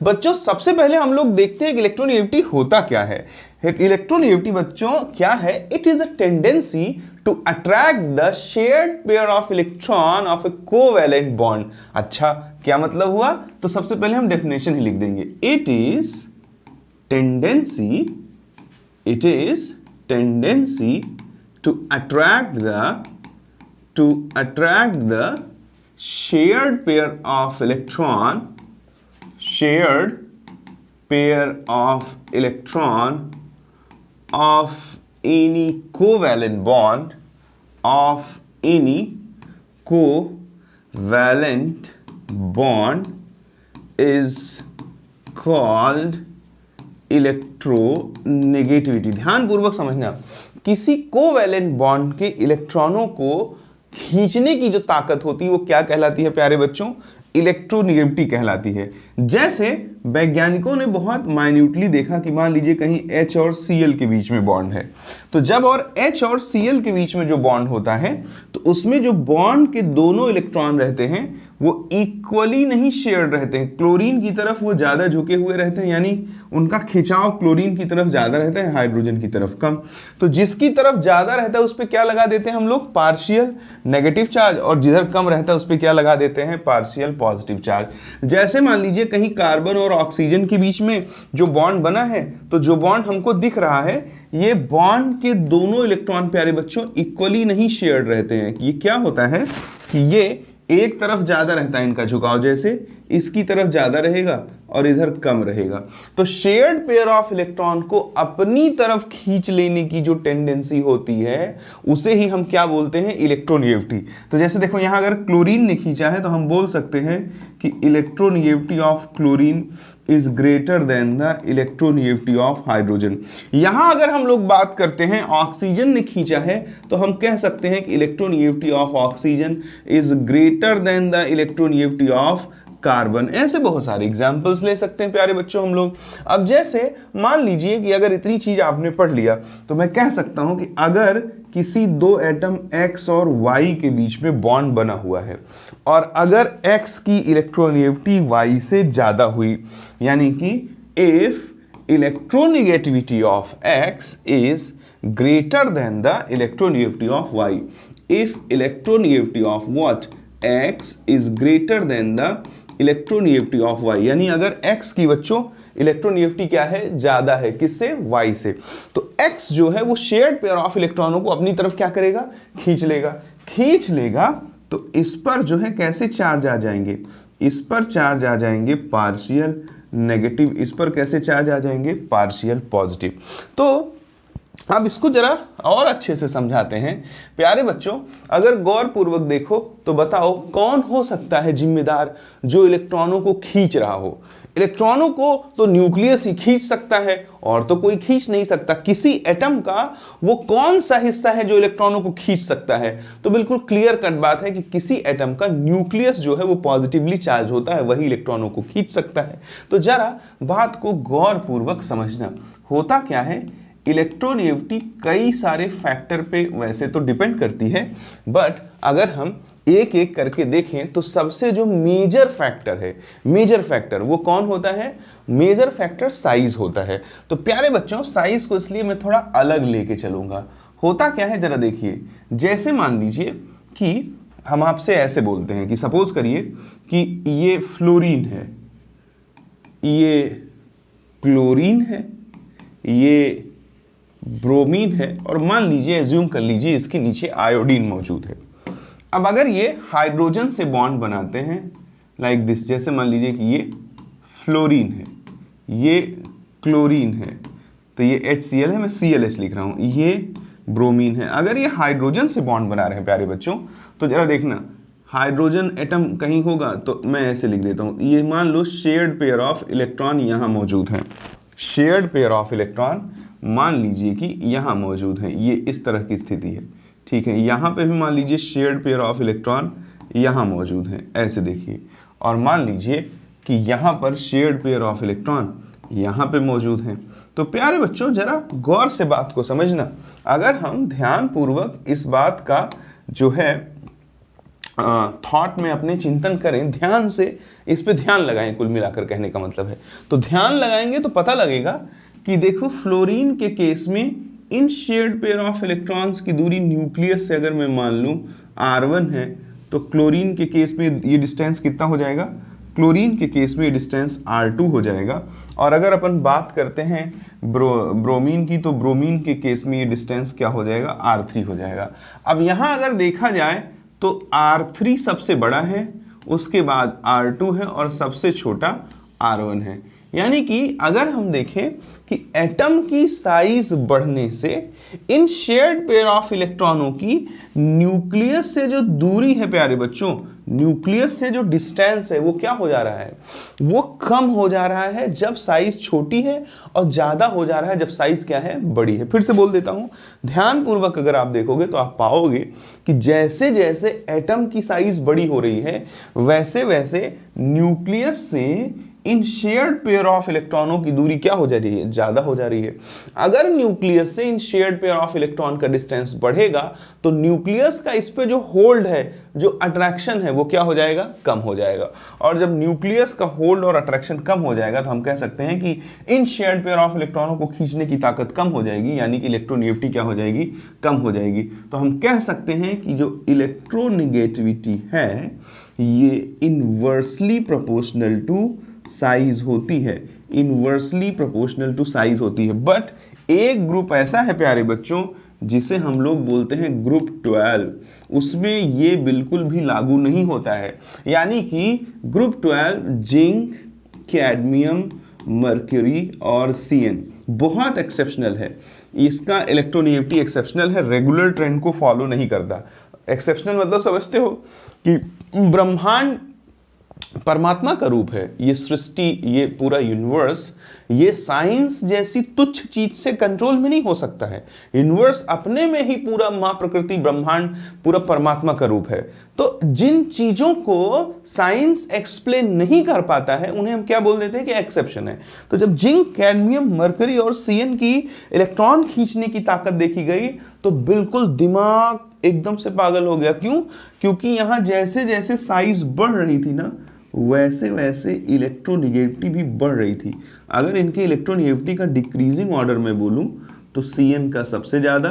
बच्चों सबसे पहले हम लोग देखते हैं कि इलेक्ट्रोनेगेटिविटी होता क्या है। इलेक्ट्रोनेगेटिविटी बच्चों क्या है? It is a tendency to attract the shared pair of electron of a covalent bond. अच्छा, क्या मतलब हुआ? तो सबसे पहले हम डेफिनेशन ही लिख देंगे। It is tendency to attract the shared pair of electron of any covalent bond is called electronegativity. ध्यान पूर्वक समझना, किसी कोवैलेंट बॉन्ड के इलेक्ट्रॉनों को खींचने की जो ताकत होती है वो क्या कहलाती है प्यारे बच्चों? इलेक्ट्रोनेगेटिविटी कहलाती है। जैसे वैज्ञानिकों ने बहुत माइन्यूटली देखा कि मान लीजिए कहीं H और Cl के बीच में बॉन्ड है, तो जब और H और Cl के बीच में जो बॉन्ड होता है तो उसमें जो बॉन्ड के दोनों इलेक्ट्रॉन रहते हैं वो इक्वली नहीं शेयर्ड रहते हैं। क्लोरीन की तरफ वो ज्यादा झुके हुए रहते हैं, यानी उनका खिंचाव क्लोरीन की तरफ ज्यादा रहता है, हाइड्रोजन की तरफ कम। तो जिसकी तरफ ज्यादा रहता है उस पर क्या लगा देते हैं हम लोग? पार्शियल नेगेटिव चार्ज, और जिधर कम रहता है उस पर क्या लगा देते हैं? Partial positive charge. जैसे मान लीजिए कहीं कार्बन और ऑक्सीजन के बीच में जो बॉन्ड बना है, तो जो बॉन्ड हमको दिख रहा है ये बॉन्ड के दोनों इलेक्ट्रॉन प्यारे बच्चों इक्वली नहीं शेयर्ड रहते हैं। ये क्या होता है कि ये एक तरफ ज्यादा रहता है इनका झुकाव, जैसे इसकी तरफ ज्यादा रहेगा और इधर कम रहेगा। तो शेयर्ड पेयर ऑफ इलेक्ट्रॉन को अपनी तरफ खींच लेने की जो टेंडेंसी होती है उसे ही हम क्या बोलते हैं? इलेक्ट्रोनेगेटिविटी। तो जैसे देखो यहां अगर क्लोरीन ने खींचा है तो हम बोल सकते हैं कि electronegativity of chlorine is greater than the electronegativity of hydrogen. यहां अगर हम लोग बात करते हैं ऑक्सीजन ने खींचा है तो हम कह सकते हैं कि electronegativity of oxygen is greater than the electronegativity of carbon. ऐसे बहुत सारे एग्जाम्पल्स ले सकते हैं प्यारे बच्चों हम लोग। अब जैसे मान लीजिए कि अगर इतनी चीज आपने पढ़ लिया तो मैं कह सकता हूं कि अगर किसी दो एटम X और Y के बीच में बॉन्ड बना हुआ है और अगर X की इलेक्ट्रोनेगेटिविटी Y से ज्यादा हुई, यानी कि if electronegativity of X is greater than the electronegativity of Y, if electronegativity of what? X is greater than the electronegativity of Y, यानी अगर X की बच्चों इलेक्ट्रोनेगेटिविटी क्या है? ज्यादा है। किससे? Y से। तो X जो है वो शेयर्ड पेयर ऑफ इलेक्ट्रॉनों को अपनी तरफ क्या करेगा? खींच लेगा। तो इस पर जो है कैसे चार्ज आ जाएंगे? इस पर चार्ज आ जाएंगे पार्शियल नेगेटिव, इस पर कैसे चार्ज आ जाएंगे? Partial positive. तो अब इसको जरा और अच्छे से समझाते हैं प्यारे बच्चों। अगर गौर पूर्वक देखो तो बताओ कौन हो सकता है जिम्मेदार जो इलेक्ट्रॉनों को खींच रहा हो? इलेक्ट्रॉनों को तो न्यूक्लियस ही खींच सकता है और तो कोई खींच नहीं सकता। किसी एटम का वो कौन सा हिस्सा है जो इलेक्ट्रॉनों को खींच सकता है? तो बिल्कुल क्लियर कट बात है कि किसी एटम का न्यूक्लियस जो है वो पॉजिटिवली चार्ज होता है, वही इलेक्ट्रॉनों को खींच सकता है। तो जरा बात को गौर पूर्वक समझना। होता क्या है? इलेक्ट्रोनेगेटिविटी कई सारे फैक्टर पे वैसे तो डिपेंड करती है, बट अगर हम एक एक करके देखें तो सबसे जो मेजर फैक्टर वो कौन होता है? मेजर फैक्टर साइज होता है। तो प्यारे बच्चों साइज को इसलिए मैं थोड़ा अलग लेके चलूंगा। होता क्या है जरा देखिए, जैसे मान लीजिए कि हम आपसे ऐसे बोलते हैं कि सपोज करिए कि ये फ्लोरीन है, ये क्लोरीन है, ये ब्रोमीन है, और मान लीजिए एज्यूम कर लीजिए इसके नीचे आयोडीन मौजूद है। अब अगर ये हाइड्रोजन से बॉन्ड बनाते हैं लाइक दिस, जैसे मान लीजिए कि ये फ्लोरीन है, ये क्लोरीन है, तो ये HCl है, मैं ClH लिख रहा हूं, ये ब्रोमीन है। अगर ये हाइड्रोजन से बॉन्ड बना रहे हैं प्यारे बच्चों तो जरा देखना, हाइड्रोजन एटम कहीं होगा तो मैं ऐसे लिख देता हूं, ये मान लो शेयर्ड पेयर ऑफ इलेक्ट्रॉन यहां मौजूद है। शेयर्ड पेयर ऑफ इलेक्ट्रॉन मान लीजिए कि यहां मौजूद है, ये इस तरह की स्थिति है, ठीक है। यहां पे भी मान लीजिए शेयर्ड पेयर ऑफ इलेक्ट्रॉन यहां मौजूद है, ऐसे देखिए। और मान लीजिए कि यहां पर शेयर्ड पेयर ऑफ इलेक्ट्रॉन यहां पे मौजूद हैं। तो प्यारे बच्चों जरा गौर से बात को समझना। अगर हम ध्यान पूर्वक इस बात का जो है थॉट में अपने चिंतन करें, ध्यान से इस पे ध्यान लगाएं, कुल मिलाकर कहने का मतलब है। तो ध्यान लगाएंगे तो पता लगेगा कि देखो फ्लोरीन के केस में इन शेयर्ड पेयर ऑफ इलेक्ट्रॉन्स की दूरी न्यूक्लियस से अगर मैं मान लूं r1 है, तो क्लोरीन के केस में ये डिस्टेंस कितना हो जाएगा, क्लोरीन के केस में ये डिस्टेंस r2 हो जाएगा। और अगर अपन बात करते हैं ब्रोमीन की, तो ब्रोमीन के केस में ये डिस्टेंस क्या हो जाएगा, r3 हो जाएगा। अब यहाँ अगर देखा जाए तो r3 सबसे बड़ा है, उसके बाद r2 है और सबसे छोटा r1 है। यानी कि अगर हम देखें कि एटम की साइज बढ़ने से इन शेयर्ड पेयर ऑफ इलेक्ट्रॉनों की न्यूक्लियस से जो दूरी है प्यारे बच्चों, न्यूक्लियस से जो डिस्टेंस है वो क्या हो जा रहा है, वो कम हो जा रहा है जब साइज छोटी है, और ज्यादा हो जा रहा है जब साइज क्या है, बड़ी है। फिर से बोल देता हूं, ध्यान पूर्वक अगर आप देखोगे तो आप पाओगे कि जैसे जैसे एटम की साइज बड़ी हो रही है वैसे वैसे न्यूक्लियस से इन शेयर्ड पेयर ऑफ इलेक्ट्रॉनों की दूरी क्या हो जा रही है, ज्यादा हो जा रही है। अगर न्यूक्लियस से इन शेयर्ड पेयर ऑफ इलेक्ट्रॉन का डिस्टेंस बढ़ेगा तो न्यूक्लियस का इस पे जो होल्ड है, जो अट्रैक्शन है, वो क्या हो जाएगा, कम हो जाएगा। और जब न्यूक्लियस का होल्ड और अट्रैक्शन कम हो जाएगा तो हम कह सकते हैं कि इन शेयर्ड पेयर ऑफ इलेक्ट्रॉनों को खींचने की ताकत कम हो जाएगी, यानी कि इलेक्ट्रोनेगेटिविटी क्या हो जाएगी, कम हो जाएगी। तो हम कह सकते हैं कि जो इलेक्ट्रोनेगेटिविटी है ये इनवर्सली प्रोपोर्शनल टू साइज होती है, इनवर्सली प्रोपोर्शनल टू साइज होती है। बट एक ग्रुप ऐसा है प्यारे बच्चों जिसे हम लोग बोलते हैं ग्रुप 12, उसमें ये बिल्कुल भी लागू नहीं होता है। यानी कि ग्रुप 12 जिंक, कैडमियम, मर्क्यूरी और सीएन बहुत एक्सेप्शनल है। इसका इलेक्ट्रोनेगेटिविटी एक्सेप्शनल है, रेगुलर ट्रेंड को फॉलो नहीं करता। एक्सेप्शनल मतलब समझते हो कि ब्रह्मांड परमात्मा का रूप है, ये सृष्टि, ये पूरा यूनिवर्स, ये साइंस जैसी तुच्छ चीज से कंट्रोल में नहीं हो सकता है। यूनिवर्स अपने में ही पूरा मां प्रकृति, ब्रह्मांड पूरा परमात्मा का रूप है। तो जिन चीजों को साइंस एक्सप्लेन नहीं कर पाता है उन्हें हम क्या बोल देते हैं कि एक्सेप्शन है। तो जब जिंक, कैडमियम, मरकरी और सीएन की इलेक्ट्रॉन खींचने की ताकत देखी गई तो बिल्कुल दिमाग एकदम से पागल हो गया। क्यों? क्योंकि यहां जैसे जैसे साइज बढ़ रही थी ना वैसे वैसे इलेक्ट्रोनेगेटिविटी भी बढ़ रही थी। अगर इनके इलेक्ट्रोनेगेटिविटी का डिक्रीजिंग ऑर्डर में बोलूं तो सीएन का सबसे ज़्यादा,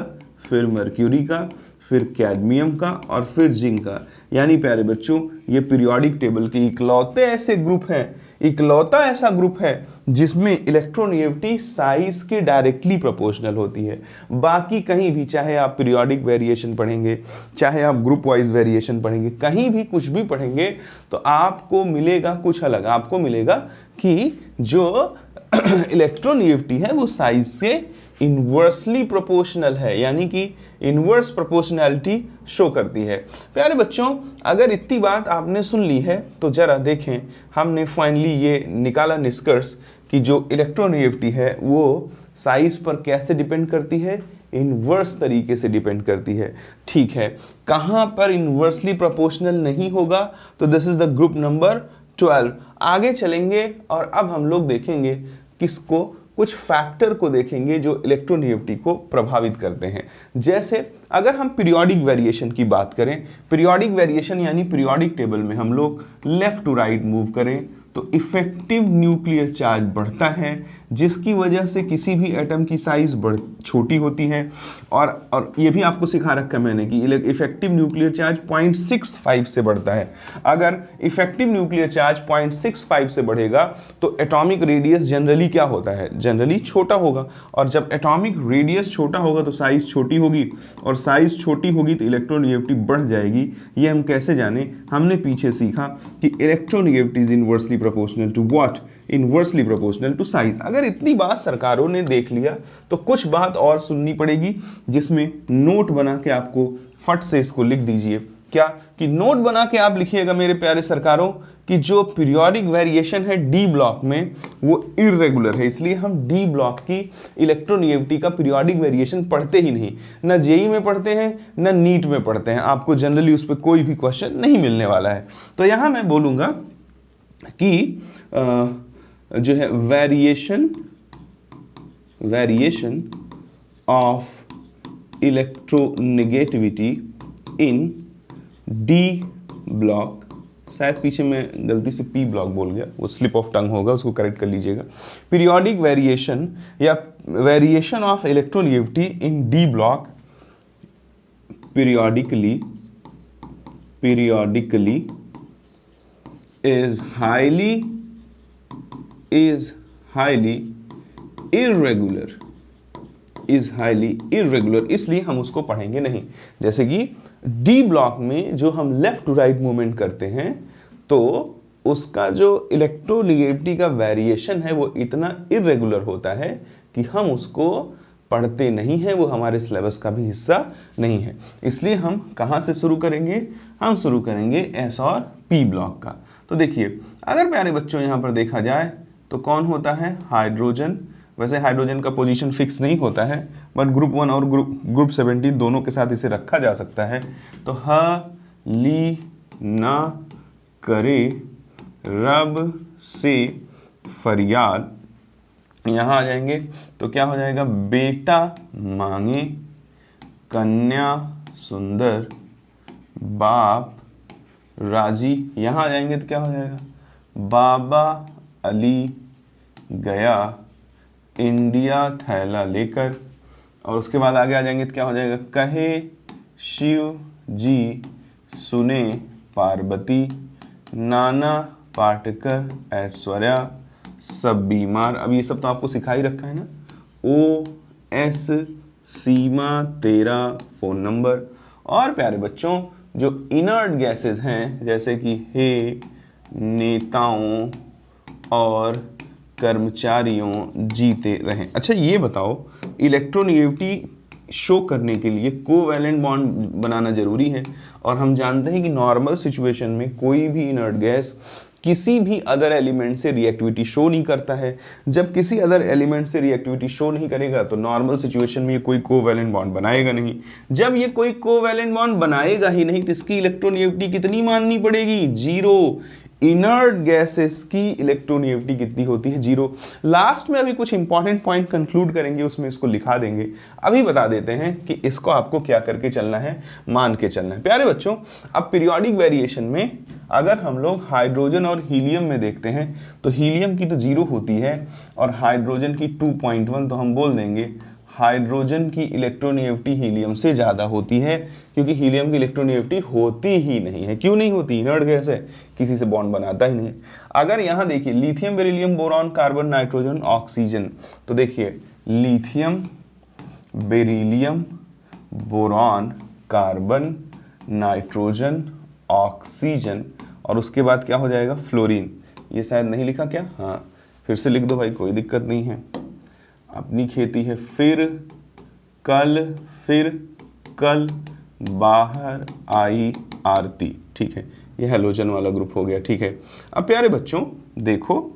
फिर मर्क्यूरी का, फिर कैडमियम का और फिर जिंक का। यानी प्यारे बच्चों ये पीरियोडिक टेबल के इकलौते ऐसे ग्रुप हैं, इकलौता ऐसा ग्रुप है जिसमें इलेक्ट्रोनेगेटिविटी साइज के डायरेक्टली प्रोपोर्शनल होती है। बाकी कहीं भी, चाहे आप पीरियोडिक वेरिएशन पढ़ेंगे, चाहे आप ग्रुप वाइज वेरिएशन पढ़ेंगे, कहीं भी कुछ भी पढ़ेंगे तो आपको मिलेगा कुछ अलग। आपको मिलेगा कि जो इलेक्ट्रोनेगेटिविटी है वो साइज से इनवर्सली प्रोपोर्शनल है, यानी कि इनवर्स प्रोपोर्शनैलिटी शो करती है। प्यारे बच्चों अगर इतनी बात आपने सुन ली है तो जरा देखें, हमने फाइनली ये निकाला निष्कर्ष कि जो इलेक्ट्रोनेगेटिविटी है वो साइज पर कैसे डिपेंड करती है, इनवर्स तरीके से डिपेंड करती है। ठीक है, कहां पर इनवर्सली प्रोपोर्शनल नहीं होगा, तो this is the group number 12। आगे चलेंगे और अब हम लोग देखेंगे किसको, कुछ फैक्टर को देखेंगे जो इलेक्ट्रोनेगेटिविटी को प्रभावित करते हैं। जैसे अगर हम पीरियोडिक वेरिएशन की बात करें, पीरियोडिक वेरिएशन यानी पीरियोडिक टेबल में हम लोग लेफ्ट टू राइट मूव करें तो इफेक्टिव न्यूक्लियर चार्ज बढ़ता है, जिसकी वजह से किसी भी एटम की साइज छोटी होती है। और ये भी आपको सिखा रखा है मैंने कि इफेक्टिव न्यूक्लियर चार्ज 0.65 से बढ़ता है। अगर इफेक्टिव न्यूक्लियर चार्ज 0.65 से बढ़ेगा तो एटॉमिक रेडियस जनरली क्या होता है, जनरली छोटा होगा। और जब एटॉमिक रेडियस छोटा होगा तो साइज छोटी होगी, और साइज छोटी होगी तो इलेक्ट्रोनेगेटिविटी बढ़ जाएगी। ये हम कैसे जाने, हमने पीछे सीखा कि electronegativity is inversely proportional to what, inversely proportional to size. अगर इतनी बात सरकारों ने देख लिया तो कुछ बात और सुननी पड़ेगी, जिसमें नोट बना के आपको फट से इसको लिख दीजिए। क्या कि नोट बना के आप लिखिएगा मेरे प्यारे सरकारों कि जो पीरियोडिक वेरिएशन है डी ब्लॉक में वो इर्रेगुलर है, इसलिए हम डी ब्लॉक की इलेक्ट्रोनेगेटिविटी का पीरियोडिक वेरिएशन पढ़ते ही नहीं, ना जेई में पढ़ते हैं ना नीट में पढ़ते हैं। आपको जनरली उस पर कोई भी क्वेश्चन नहीं मिलने वाला है। तो यहां मैं बोलूंगा कि जो है variation of electronegativity in D block शायद पीछे मैं गलती से पी ब्लॉक बोल गया, वो स्लिप ऑफ टंग होगा, उसको करेक्ट कर लीजिएगा। पीरियोडिक वेरिएशन या variation of electronegativity in D block periodically is highly irregular, इसलिए हम उसको पढ़ेंगे नहीं। जैसे कि डी ब्लॉक में जो हम लेफ्ट टू राइट मूवमेंट करते हैं तो उसका जो इलेक्ट्रोनेगेटिविटी का वेरिएशन है वो इतना इरेगुलर होता है कि हम उसको पढ़ते नहीं हैं, वो हमारे सिलेबस का भी हिस्सा नहीं है। इसलिए हम कहाँ से शुरू करेंगे? हम शुरू करेंगे एस और पी ब्लॉक का। तो देखिए, अगर प्यारे बच्चों यहाँ पर देखा जाए तो कौन होता है? हाइड्रोजन। वैसे हाइड्रोजन का पोजीशन फिक्स नहीं होता है, बट ग्रुप 1 और ग्रुप 17 दोनों के साथ इसे रखा जा सकता है। तो ली ना करे रब से फरियाद, यहाँ आ जाएंगे तो क्या हो जाएगा? बेटा मांगे कन्या सुंदर, बाप राजी। यहाँ आ जाएंगे तो क्या हो जाएगा? बाबा अली गया इंडिया थैला लेकर। और उसके बाद आगे आ जाएंगे तो क्या हो जाएगा? कहे शिव जी सुने पार्वती, नाना पाटेकर ऐश्वर्या सब बीमार। अब ये सब तो आपको सिखा ही रखा है ना। OS सीमा तेरा फ़ोन नंबर। और प्यारे बच्चों, जो इनर्ट गैसेस हैं जैसे कि हे नेताओं और कर्मचारियों जीते रहें। अच्छा ये बताओ, इलेक्ट्रोनेगेटिविटी शो करने के लिए कोवैलेंट बॉन्ड बनाना जरूरी है, और हम जानते हैं कि नॉर्मल सिचुएशन में कोई भी इनर्ट गैस किसी भी अदर एलिमेंट से रिएक्टिविटी शो नहीं करता है। जब किसी अदर एलिमेंट से रिएक्टिविटी शो नहीं करेगा तो नॉर्मल सिचुएशन में ये कोई कोवैलेंट बॉन्ड बनाएगा नहीं। जब ये कोई कोवैलेंट बॉन्ड बनाएगा ही नहीं तो इसकी इलेक्ट्रोनेगेटिविटी कितनी माननी पड़ेगी? 0। इनर्ट गैसेस की इलेक्ट्रोनेगेटिविटी कितनी होती है? 0। लास्ट में अभी कुछ इंपॉर्टेंट पॉइंट कंक्लूड करेंगे, उसमें इसको लिखा देंगे। अभी बता देते हैं कि इसको आपको क्या करके चलना है, मान के चलना है। प्यारे बच्चों, अब पीरियोडिक वेरिएशन में अगर हम लोग हाइड्रोजन और हीलियम में देखते हैं तो हीलियम की तो 0 होती है और हाइड्रोजन की 2.1, तो हम बोल देंगे हाइड्रोजन की इलेक्ट्रोनेगेटिविटी हीलियम से ज़्यादा होती है, क्योंकि हीलियम की इलेक्ट्रोनेगेटिविटी होती ही नहीं है। क्यों नहीं होती? इनर्ट गैस है, किसी से बॉन्ड बनाता ही नहीं। अगर यहाँ देखिए lithium, beryllium, boron, carbon, nitrogen, oxygen, तो देखिए lithium, beryllium, boron, carbon, nitrogen, oxygen, और उसके बाद क्या हो जाएगा? फ्लोरीन। ये शायद नहीं लिखा क्या? हाँ, फिर से लिख दो भाई, कोई दिक्कत नहीं है, अपनी खेती है। फिर कल बाहर आई आरती। ठीक है, ये हैलोजन वाला ग्रुप हो गया। ठीक है, अब प्यारे बच्चों देखो,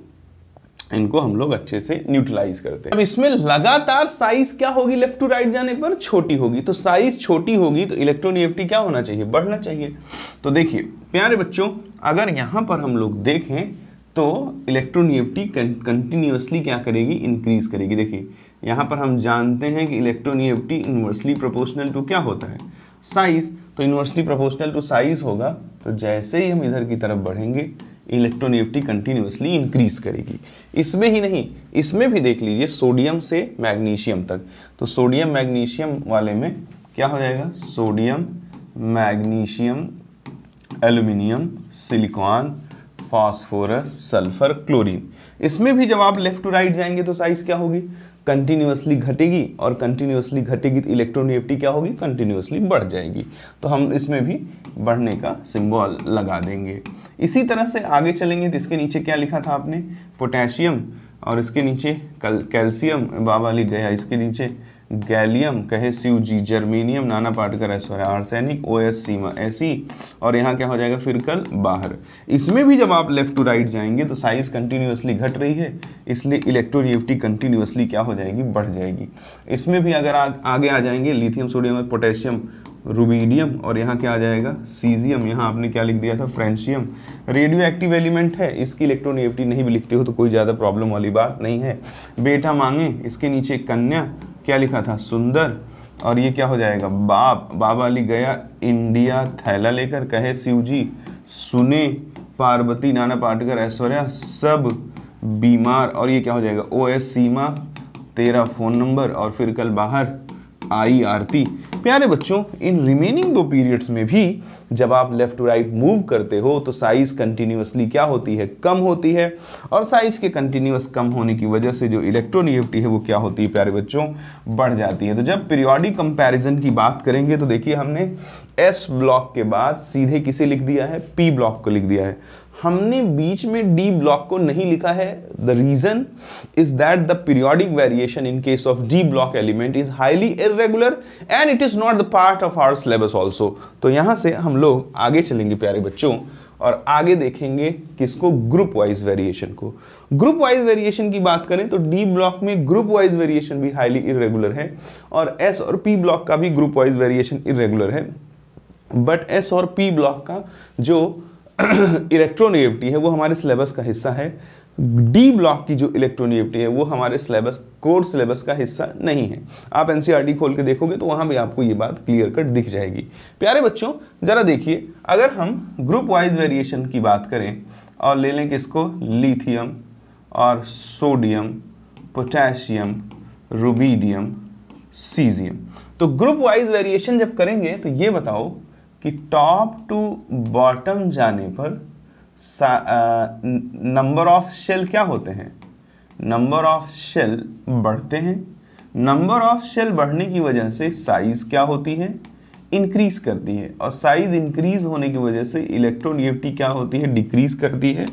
इनको हम लोग अच्छे से न्यूट्रलाइज करते हैं। अब इसमें लगातार साइज क्या होगी? लेफ्ट टू राइट जाने पर छोटी होगी। तो साइज छोटी होगी तो इलेक्ट्रोनेगेटिविटी क्या होना चाहिए? बढ़ना चाहिए। तो देखिए प्यारे बच्चों, अगर यहां पर हम लोग देखें तो इलेक्ट्रोनेगेटिविटी कंटिन्यूअसली क्या करेगी? इंक्रीज करेगी। देखिए यहां पर हम जानते हैं कि इलेक्ट्रोनेगेटिविटी इनवर्सली प्रोपोर्शनल टू क्या होता है? साइज। तो इनवर्सली प्रोपोर्शनल टू साइज होगा, तो जैसे ही हम इधर की तरफ बढ़ेंगे इलेक्ट्रोनेगेटिविटी कंटिन्यूअसली इंक्रीज करेगी। इसमें ही नहीं, इसमें भी देख लीजिए, सोडियम से मैग्नीशियम तक। तो सोडियम मैग्नीशियम वाले में क्या हो जाएगा? Sodium, magnesium, aluminium, silicon, phosphorus, sulphur, chlorine. इसमें भी जब आप लेफ्ट टू राइट जाएंगे तो साइज क्या होगी? कंटिन्यूअसली घटेगी, और कंटिन्यूअसली घटेगी तो इलेक्ट्रोनेगेटिविटी क्या होगी? कंटिन्यूअसली बढ़ जाएगी। तो हम इसमें भी बढ़ने का सिंबल लगा देंगे। इसी तरह से आगे चलेंगे तो इसके नीचे क्या लिखा था आपने? पोटेशियम, और इसके नीचे कैल्शियम, बाबा लिख गया। इसके नीचे गैलियम, कहे शिव जी, germanium, Nana Patekar Aishwarya, arsenic, OS सीमा ऐसी, और यहाँ क्या हो जाएगा? फिर कल बाहर। इसमें भी जब आप लेफ्ट टू राइट जाएंगे तो साइज कंटिन्यूअसली घट रही है, इसलिए इलेक्ट्रोनेगेटिविटी कंटिन्यूअसली क्या हो जाएगी? बढ़ जाएगी। इसमें भी अगर आगे आ जाएंगे, लिथियम, सोडियम, पोटेशियम, रुबीडियम, और यहाँ क्या आ जाएगा? सीजियम। यहाँ आपने क्या लिख दिया था? फ्रेंशियम। रेडियो एक्टिव एलिमेंट है, इसकी इलेक्ट्रोनेगेटिविटी नहीं भी लिखते हो तो कोई ज़्यादा प्रॉब्लम वाली बात नहीं है। बेटा मांगे, इसके नीचे कन्या, क्या लिखा था? सुंदर, और ये क्या हो जाएगा? बाप, बाबा अली गया इंडिया थैला लेकर, कहे शिव जी सुने पार्वती, नाना पाटेकर, ऐश्वर्या सब बीमार, और ये क्या हो जाएगा, OS सीमा, तेरा फ़ोन नंबर, और फिर कल बाहर आई आरती। प्यारे बच्चों, इन रिमेनिंग 2 पीरियड्स में भी जब आप लेफ्ट टू राइट मूव करते हो तो साइज कंटिन्यूअसली क्या होती है, कम होती है, और साइज के कंटिन्यूअस कम होने की वजह से जो इलेक्ट्रोनेगेटिविटी है वो क्या होती है प्यारे बच्चों, बढ़ जाती है। तो जब पीरियोडिक कंपैरिजन की बात करेंगे तो देखिए हमने एस ब्लॉक के बाद सीधे किसे लिख दिया है, पी ब्लॉक को लिख दिया है। हमने बीच में डी ब्लॉक को नहीं लिखा है। The reason is that the periodic variation in case of D block element is highly irregular and it is not the part of our syllabus also. तो यहां से हम लोग आगे चलेंगे प्यारे बच्चों और आगे देखेंगे किसको, ग्रुप वाइज वेरिएशन को। ग्रुप वाइज वेरिएशन की बात करें तो डी ब्लॉक में ग्रुप वाइज वेरिएशन भी हाईली इरेगुलर है और एस और पी ब्लॉक का भी ग्रुप वाइज वेरिएशन इरेगुलर है। बट एस और पी ब्लॉक का जो इलेक्ट्रोनेगेटिविटी है वो हमारे सिलेबस का हिस्सा है। डी ब्लॉक की जो इलेक्ट्रोनेगेटिविटी है वो हमारे सिलेबस, कोर सिलेबस का हिस्सा नहीं है। आप एनसीईआरटी खोल के देखोगे तो वहां भी आपको ये बात क्लियर कट दिख जाएगी। प्यारे बच्चों जरा देखिए, अगर हम ग्रुप वाइज वेरिएशन की बात करें और ले लें किसको, लिथियम और सोडियम, पोटेशियम, रुबिडियम, सीजियम। तो ग्रुप वाइज वेरिएशन जब करेंगे तो ये बताओ कि टॉप टू बॉटम जाने पर नंबर ऑफ शेल क्या होते हैं, नंबर ऑफ शेल बढ़ते हैं। नंबर ऑफ शेल बढ़ने की वजह से साइज क्या होती है, इंक्रीज करती है, और साइज इंक्रीज होने की वजह से इलेक्ट्रोनेगेटिविटी क्या होती है, डिक्रीज करती है।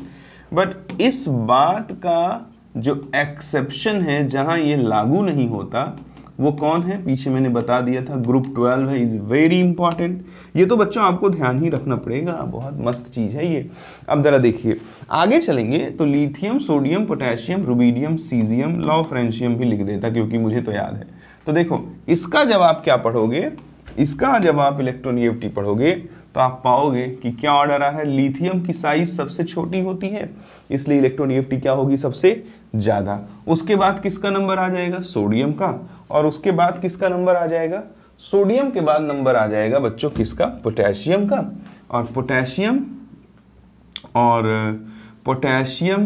बट इस बात का जो एक्सेप्शन है जहां ये लागू नहीं होता वो कौन है, पीछे मैंने बता दिया था, ग्रुप 12 है, इज वेरी इंपॉर्टेंट। ये तो बच्चों आपको ध्यान ही रखना पड़ेगा, बहुत मस्त चीज है ये। अब जरा देखिए आगे चलेंगे तो lithium, sodium, potassium, rubidium, caesium, law francium भी लिख देता क्योंकि मुझे तो याद है। तो देखो इसका जब आप क्या पढ़ोगे, इसका जब आप इलेक्ट्रोनेगेटिविटी पढ़ोगे तो आप पाओगे कि क्या ऑर्डर आ रहा है, लिथियम की साइज सबसे छोटी होती है इसलिए इलेक्ट्रोनेगेटिविटी क्या होगी, सबसे ज्यादा। उसके बाद किसका नंबर आ जाएगा, सोडियम का, और उसके बाद किसका नंबर आ जाएगा, सोडियम के बाद नंबर आ जाएगा बच्चों किसका, पोटेशियम का। और पोटेशियम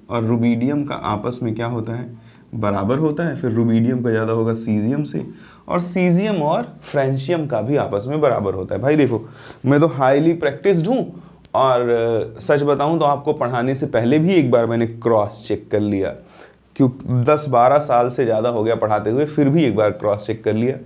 और रुबिडियम का आपस में क्या होता है, बराबर होता है। फिर रुबिडियम का ज्यादा होगा सीजियम से, और सीजियम और फ्रेंशियम का भी आपस में बराबर होता है। भाई देखो मैं तो हाईली प्रैक्टिस्ड हूं और सच बताऊं तो आपको पढ़ाने से पहले भी एक बार मैंने क्रॉस चेक कर लिया, क्योंकि 10-12 साल से ज़्यादा हो गया पढ़ाते हुए, फिर भी एक बार क्रॉस चेक कर लिया।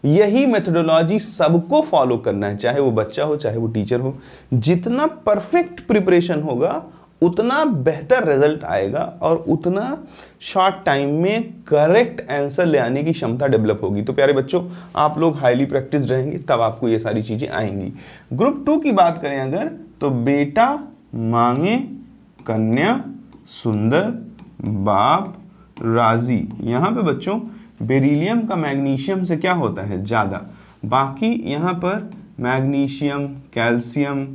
यही मेथोडोलॉजी सबको फॉलो करना है, चाहे वो बच्चा हो चाहे वो टीचर हो। जितना परफेक्ट प्रिपरेशन होगा उतना बेहतर रिजल्ट आएगा और उतना शॉर्ट टाइम में करेक्ट आंसर ले आने की क्षमता डेवलप होगी। तो प्यारे बच्चों आप लोग हाईली प्रैक्टिस रहेंगे तब आपको ये सारी चीजें आएंगी। ग्रुप 2 की बात करें अगर तो बेटा मांगे कन्या सुंदर बाप राजी। यहाँ पे बच्चों बेरिलियम का मैग्नीशियम से क्या होता है, ज्यादा। बाकी यहाँ पर magnesium, calcium,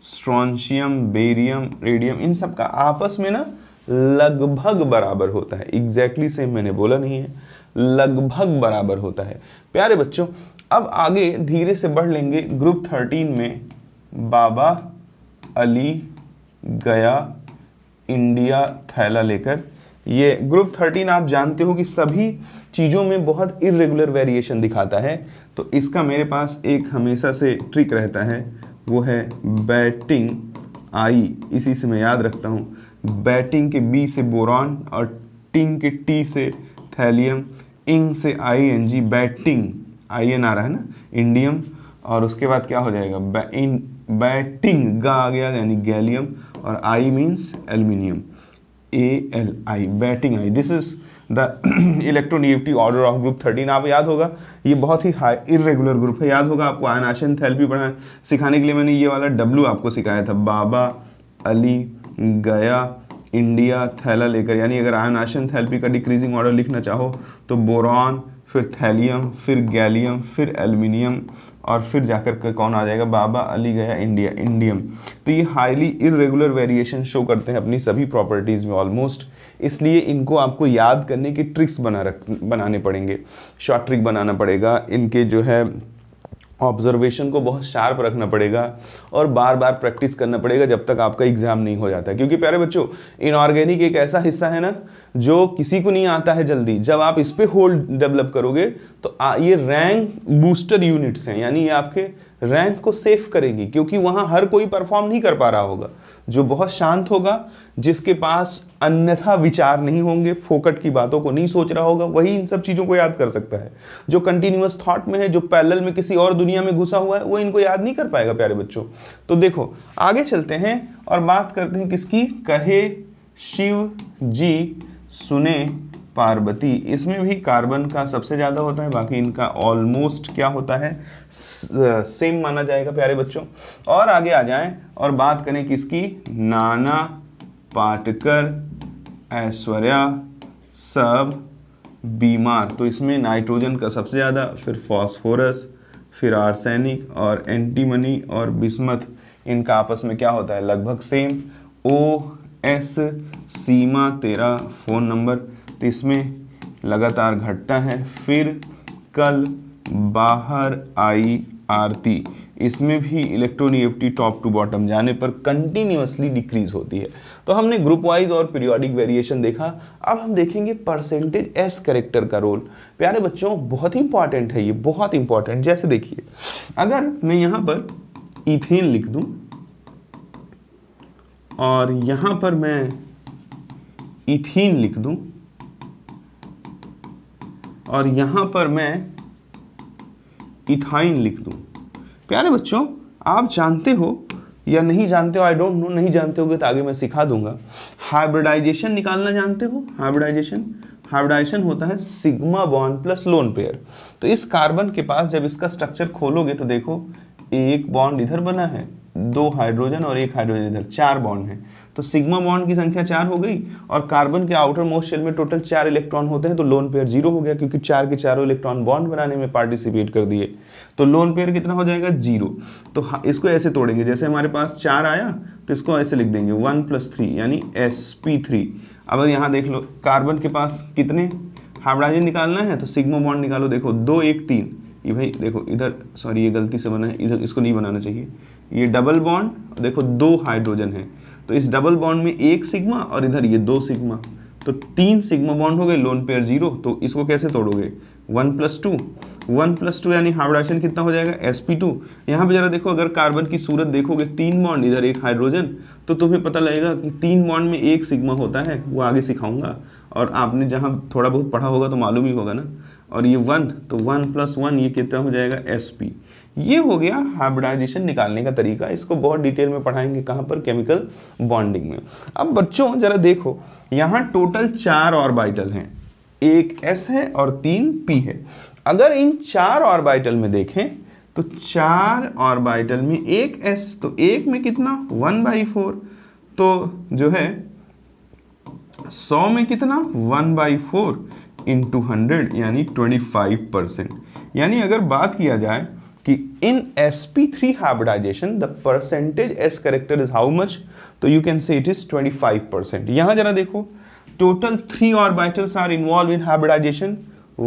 strontium, barium, radium, इन सब का आपस में ना लगभग बराबर होता है। एग्जैक्टली सेम मैंने बोला नहीं है, लगभग बराबर होता है। प्यारे बच्चों अब आगे धीरे से बढ़ लेंगे। ग्रुप 13 में बाबा अली गया इंडिया थैला लेकर। ये ग्रुप 13 आप जानते हो कि सभी चीज़ों में बहुत इर्रेगुलर वेरिएशन दिखाता है। तो इसका मेरे पास एक हमेशा से ट्रिक रहता है, वो है बैटिंग आई, इसी से मैं याद रखता हूँ। बैटिंग के बी से बोरॉन और टिंग के टी से थैलियम, इंग से ING, बैटिंग IN आ रहा है ना, इंडियम, और उसके बाद क्या हो जाएगा, बैटिंग गा आ गया यानी गैलियम, और I means aluminium, ALI, batting I. This is the electronegativity order of group 13। आप याद होगा ये बहुत ही हाई इरेगुलर ग्रुप है। याद होगा आपको आयनाशन थैलेपी पढ़ा सिखाने के लिए मैंने ये वाला W आपको सिखाया था, बाबा अली गया इंडिया थैला लेकर। यानी अगर आयनाशन थैलेपी का डिक्रीजिंग ऑर्डर लिखना चाहो तो बोरॉन, फिर थैलियम, फिर गैलियम, फिर एल्यूमिनियम, और फिर जाकर के कौन आ जाएगा, बाबा अली गया इंडिया, इंडियम। तो ये हाईली इरेगुलर वेरिएशन शो करते हैं अपनी सभी प्रॉपर्टीज में ऑलमोस्ट, इसलिए इनको आपको याद करने की ट्रिक्स बनाने पड़ेंगे, शॉर्ट ट्रिक बनाना पड़ेगा। इनके जो है ऑब्जर्वेशन को बहुत शार्प रखना पड़ेगा और बार बार प्रैक्टिस करना पड़ेगा जब तक आपका एग्जाम नहीं हो जाता है। क्योंकि प्यारे बच्चों, इनऑर्गेनिक एक ऐसा हिस्सा है ना जो किसी को नहीं आता है जल्दी। जब आप इस पे होल्ड डेवलप करोगे तो ये रैंक बूस्टर यूनिट्स हैं, यानी ये आपके रैंक को सेफ करेगी, क्योंकि वहां हर कोई परफॉर्म नहीं कर पा रहा होगा। जो बहुत शांत होगा, जिसके पास अन्यथा विचार नहीं होंगे, फोकट की बातों को नहीं सोच रहा होगा, वही इन सब चीजों को याद कर सकता है। जो कंटिन्यूअस थॉट में है, जो पैरेलल में किसी और दुनिया में घुसा हुआ है, वो इनको याद नहीं कर पाएगा प्यारे बच्चों। तो देखो आगे चलते हैं और बात करते हैं किसकी, कहे शिव जी सुने पार्वती। इसमें भी कार्बन का सबसे ज्यादा होता है, बाकी इनका ऑलमोस्ट क्या होता है, सेम माना जाएगा प्यारे बच्चों। और आगे आ जाएं और बात करें किसकी, नाना पाटेकर ऐश्वर्या सब बीमार। तो इसमें नाइट्रोजन का सबसे ज़्यादा, फिर फॉस्फोरस, फिर आर्सेनिक और एंटीमनी और बिस्मथ, इनका आपस में क्या होता है, लगभग सेम। OS सीमा तेरा फ़ोन नंबर, तो इसमें लगातार घटता है। फिर कल बाहर आई आरती, इसमें भी इलेक्ट्रोनिगेटिविटी टॉप टू बॉटम जाने पर कंटिन्यूअसली डिक्रीज होती है। तो हमने ग्रुप वाइज और पीरियोडिक वेरिएशन देखा। अब हम देखेंगे परसेंटेज एस कैरेक्टर का रोल। प्यारे बच्चों बहुत ही इंपॉर्टेंट है ये, बहुत इंपॉर्टेंट। जैसे देखिए, अगर मैं यहाँ पर इथेन लिख दूं और यहाँ पर मैं इथीन लिख दूं और यहाँ पर मैं इथाइन लिख दूं। प्यारे बच्चों आप जानते हो या नहीं जानते हो, आई डोंट नो, नहीं जानते होगे तो आगे मैं सिखा दूंगा। हाइब्रिडाइजेशन निकालना जानते हो, हाइब्रिडाइजेशन होता है sigma bond plus lone pair. तो इस कार्बन के पास जब इसका स्ट्रक्चर खोलोगे तो देखो एक बॉन्ड इधर बना है, 2 हाइड्रोजन और 1 हाइड्रोजन इधर, 4 बॉन्ड है। तो सिग्मा बॉन्ड की संख्या 4 हो गई और कार्बन के आउटर मोस्ट शेल में टोटल 4 इलेक्ट्रॉन होते हैं, तो लोन पेयर 0 हो गया, क्योंकि 4 के चारों इलेक्ट्रॉन बॉन्ड बनाने में पार्टिसिपेट कर दिए। तो लोन पेयर कितना हो जाएगा, 0। तो इसको ऐसे तोड़ेंगे, जैसे हमारे पास 4 आया तो इसको ऐसे लिख देंगे 1 + 3 यानी sp3। अब यहाँ देख लो कार्बन के पास कितने हाइब्रिडाइजेशन निकालना है, तो सिग्मा बॉन्ड निकालो, देखो 2 1 3। ये भाई देखो इधर, सॉरी ये गलती से बना है, इधर इसको नहीं बनाना चाहिए। ये डबल बॉन्ड, देखो 2 हाइड्रोजन है, तो इस डबल बॉन्ड में 1 सिग्मा और इधर ये 2 सिग्मा, तो 3 सिग्मा बॉन्ड हो गए, लोन पेयर 0। तो इसको कैसे तोड़ोगे, 1 + 2 यानी हाइब्रिडाइजेशन कितना हो जाएगा, sp2। यहाँ पे जरा देखो, अगर कार्बन की सूरत देखोगे 3 बॉन्ड इधर 1 हाइड्रोजन, तो तुम्हें पता लगेगा कि 3 बॉन्ड में 1 सिग्मा होता है, वो आगे सिखाऊंगा और आपने जहाँ थोड़ा बहुत पढ़ा होगा तो मालूम ही होगा ना। और ये 1, तो 1 + 1 ये कितना हो जाएगा, sp। ये हो गया हाइब्रिडाइजेशन निकालने का तरीका। इसको बहुत डिटेल में पढ़ाएंगे, कहाँ पर, केमिकल बॉन्डिंग में। अब बच्चों जरा देखो, यहाँ टोटल 4 ऑर्बिटल हैं, 1 s है और 3 p है। अगर इन 4 ऑर्बिटल में देखें तो 4 ऑर्बिटल में 1 s, तो 1 में कितना 1/4, तो जो है 100 में कितना 1/4 × 100 यानी 25%। यानी अगर बात किया जाए कि इन sp3 hybridization the percentage s character is how much, तो you can say it is 25%। यहाँ जरा देखो, total 3 orbitals are involved in hybridization,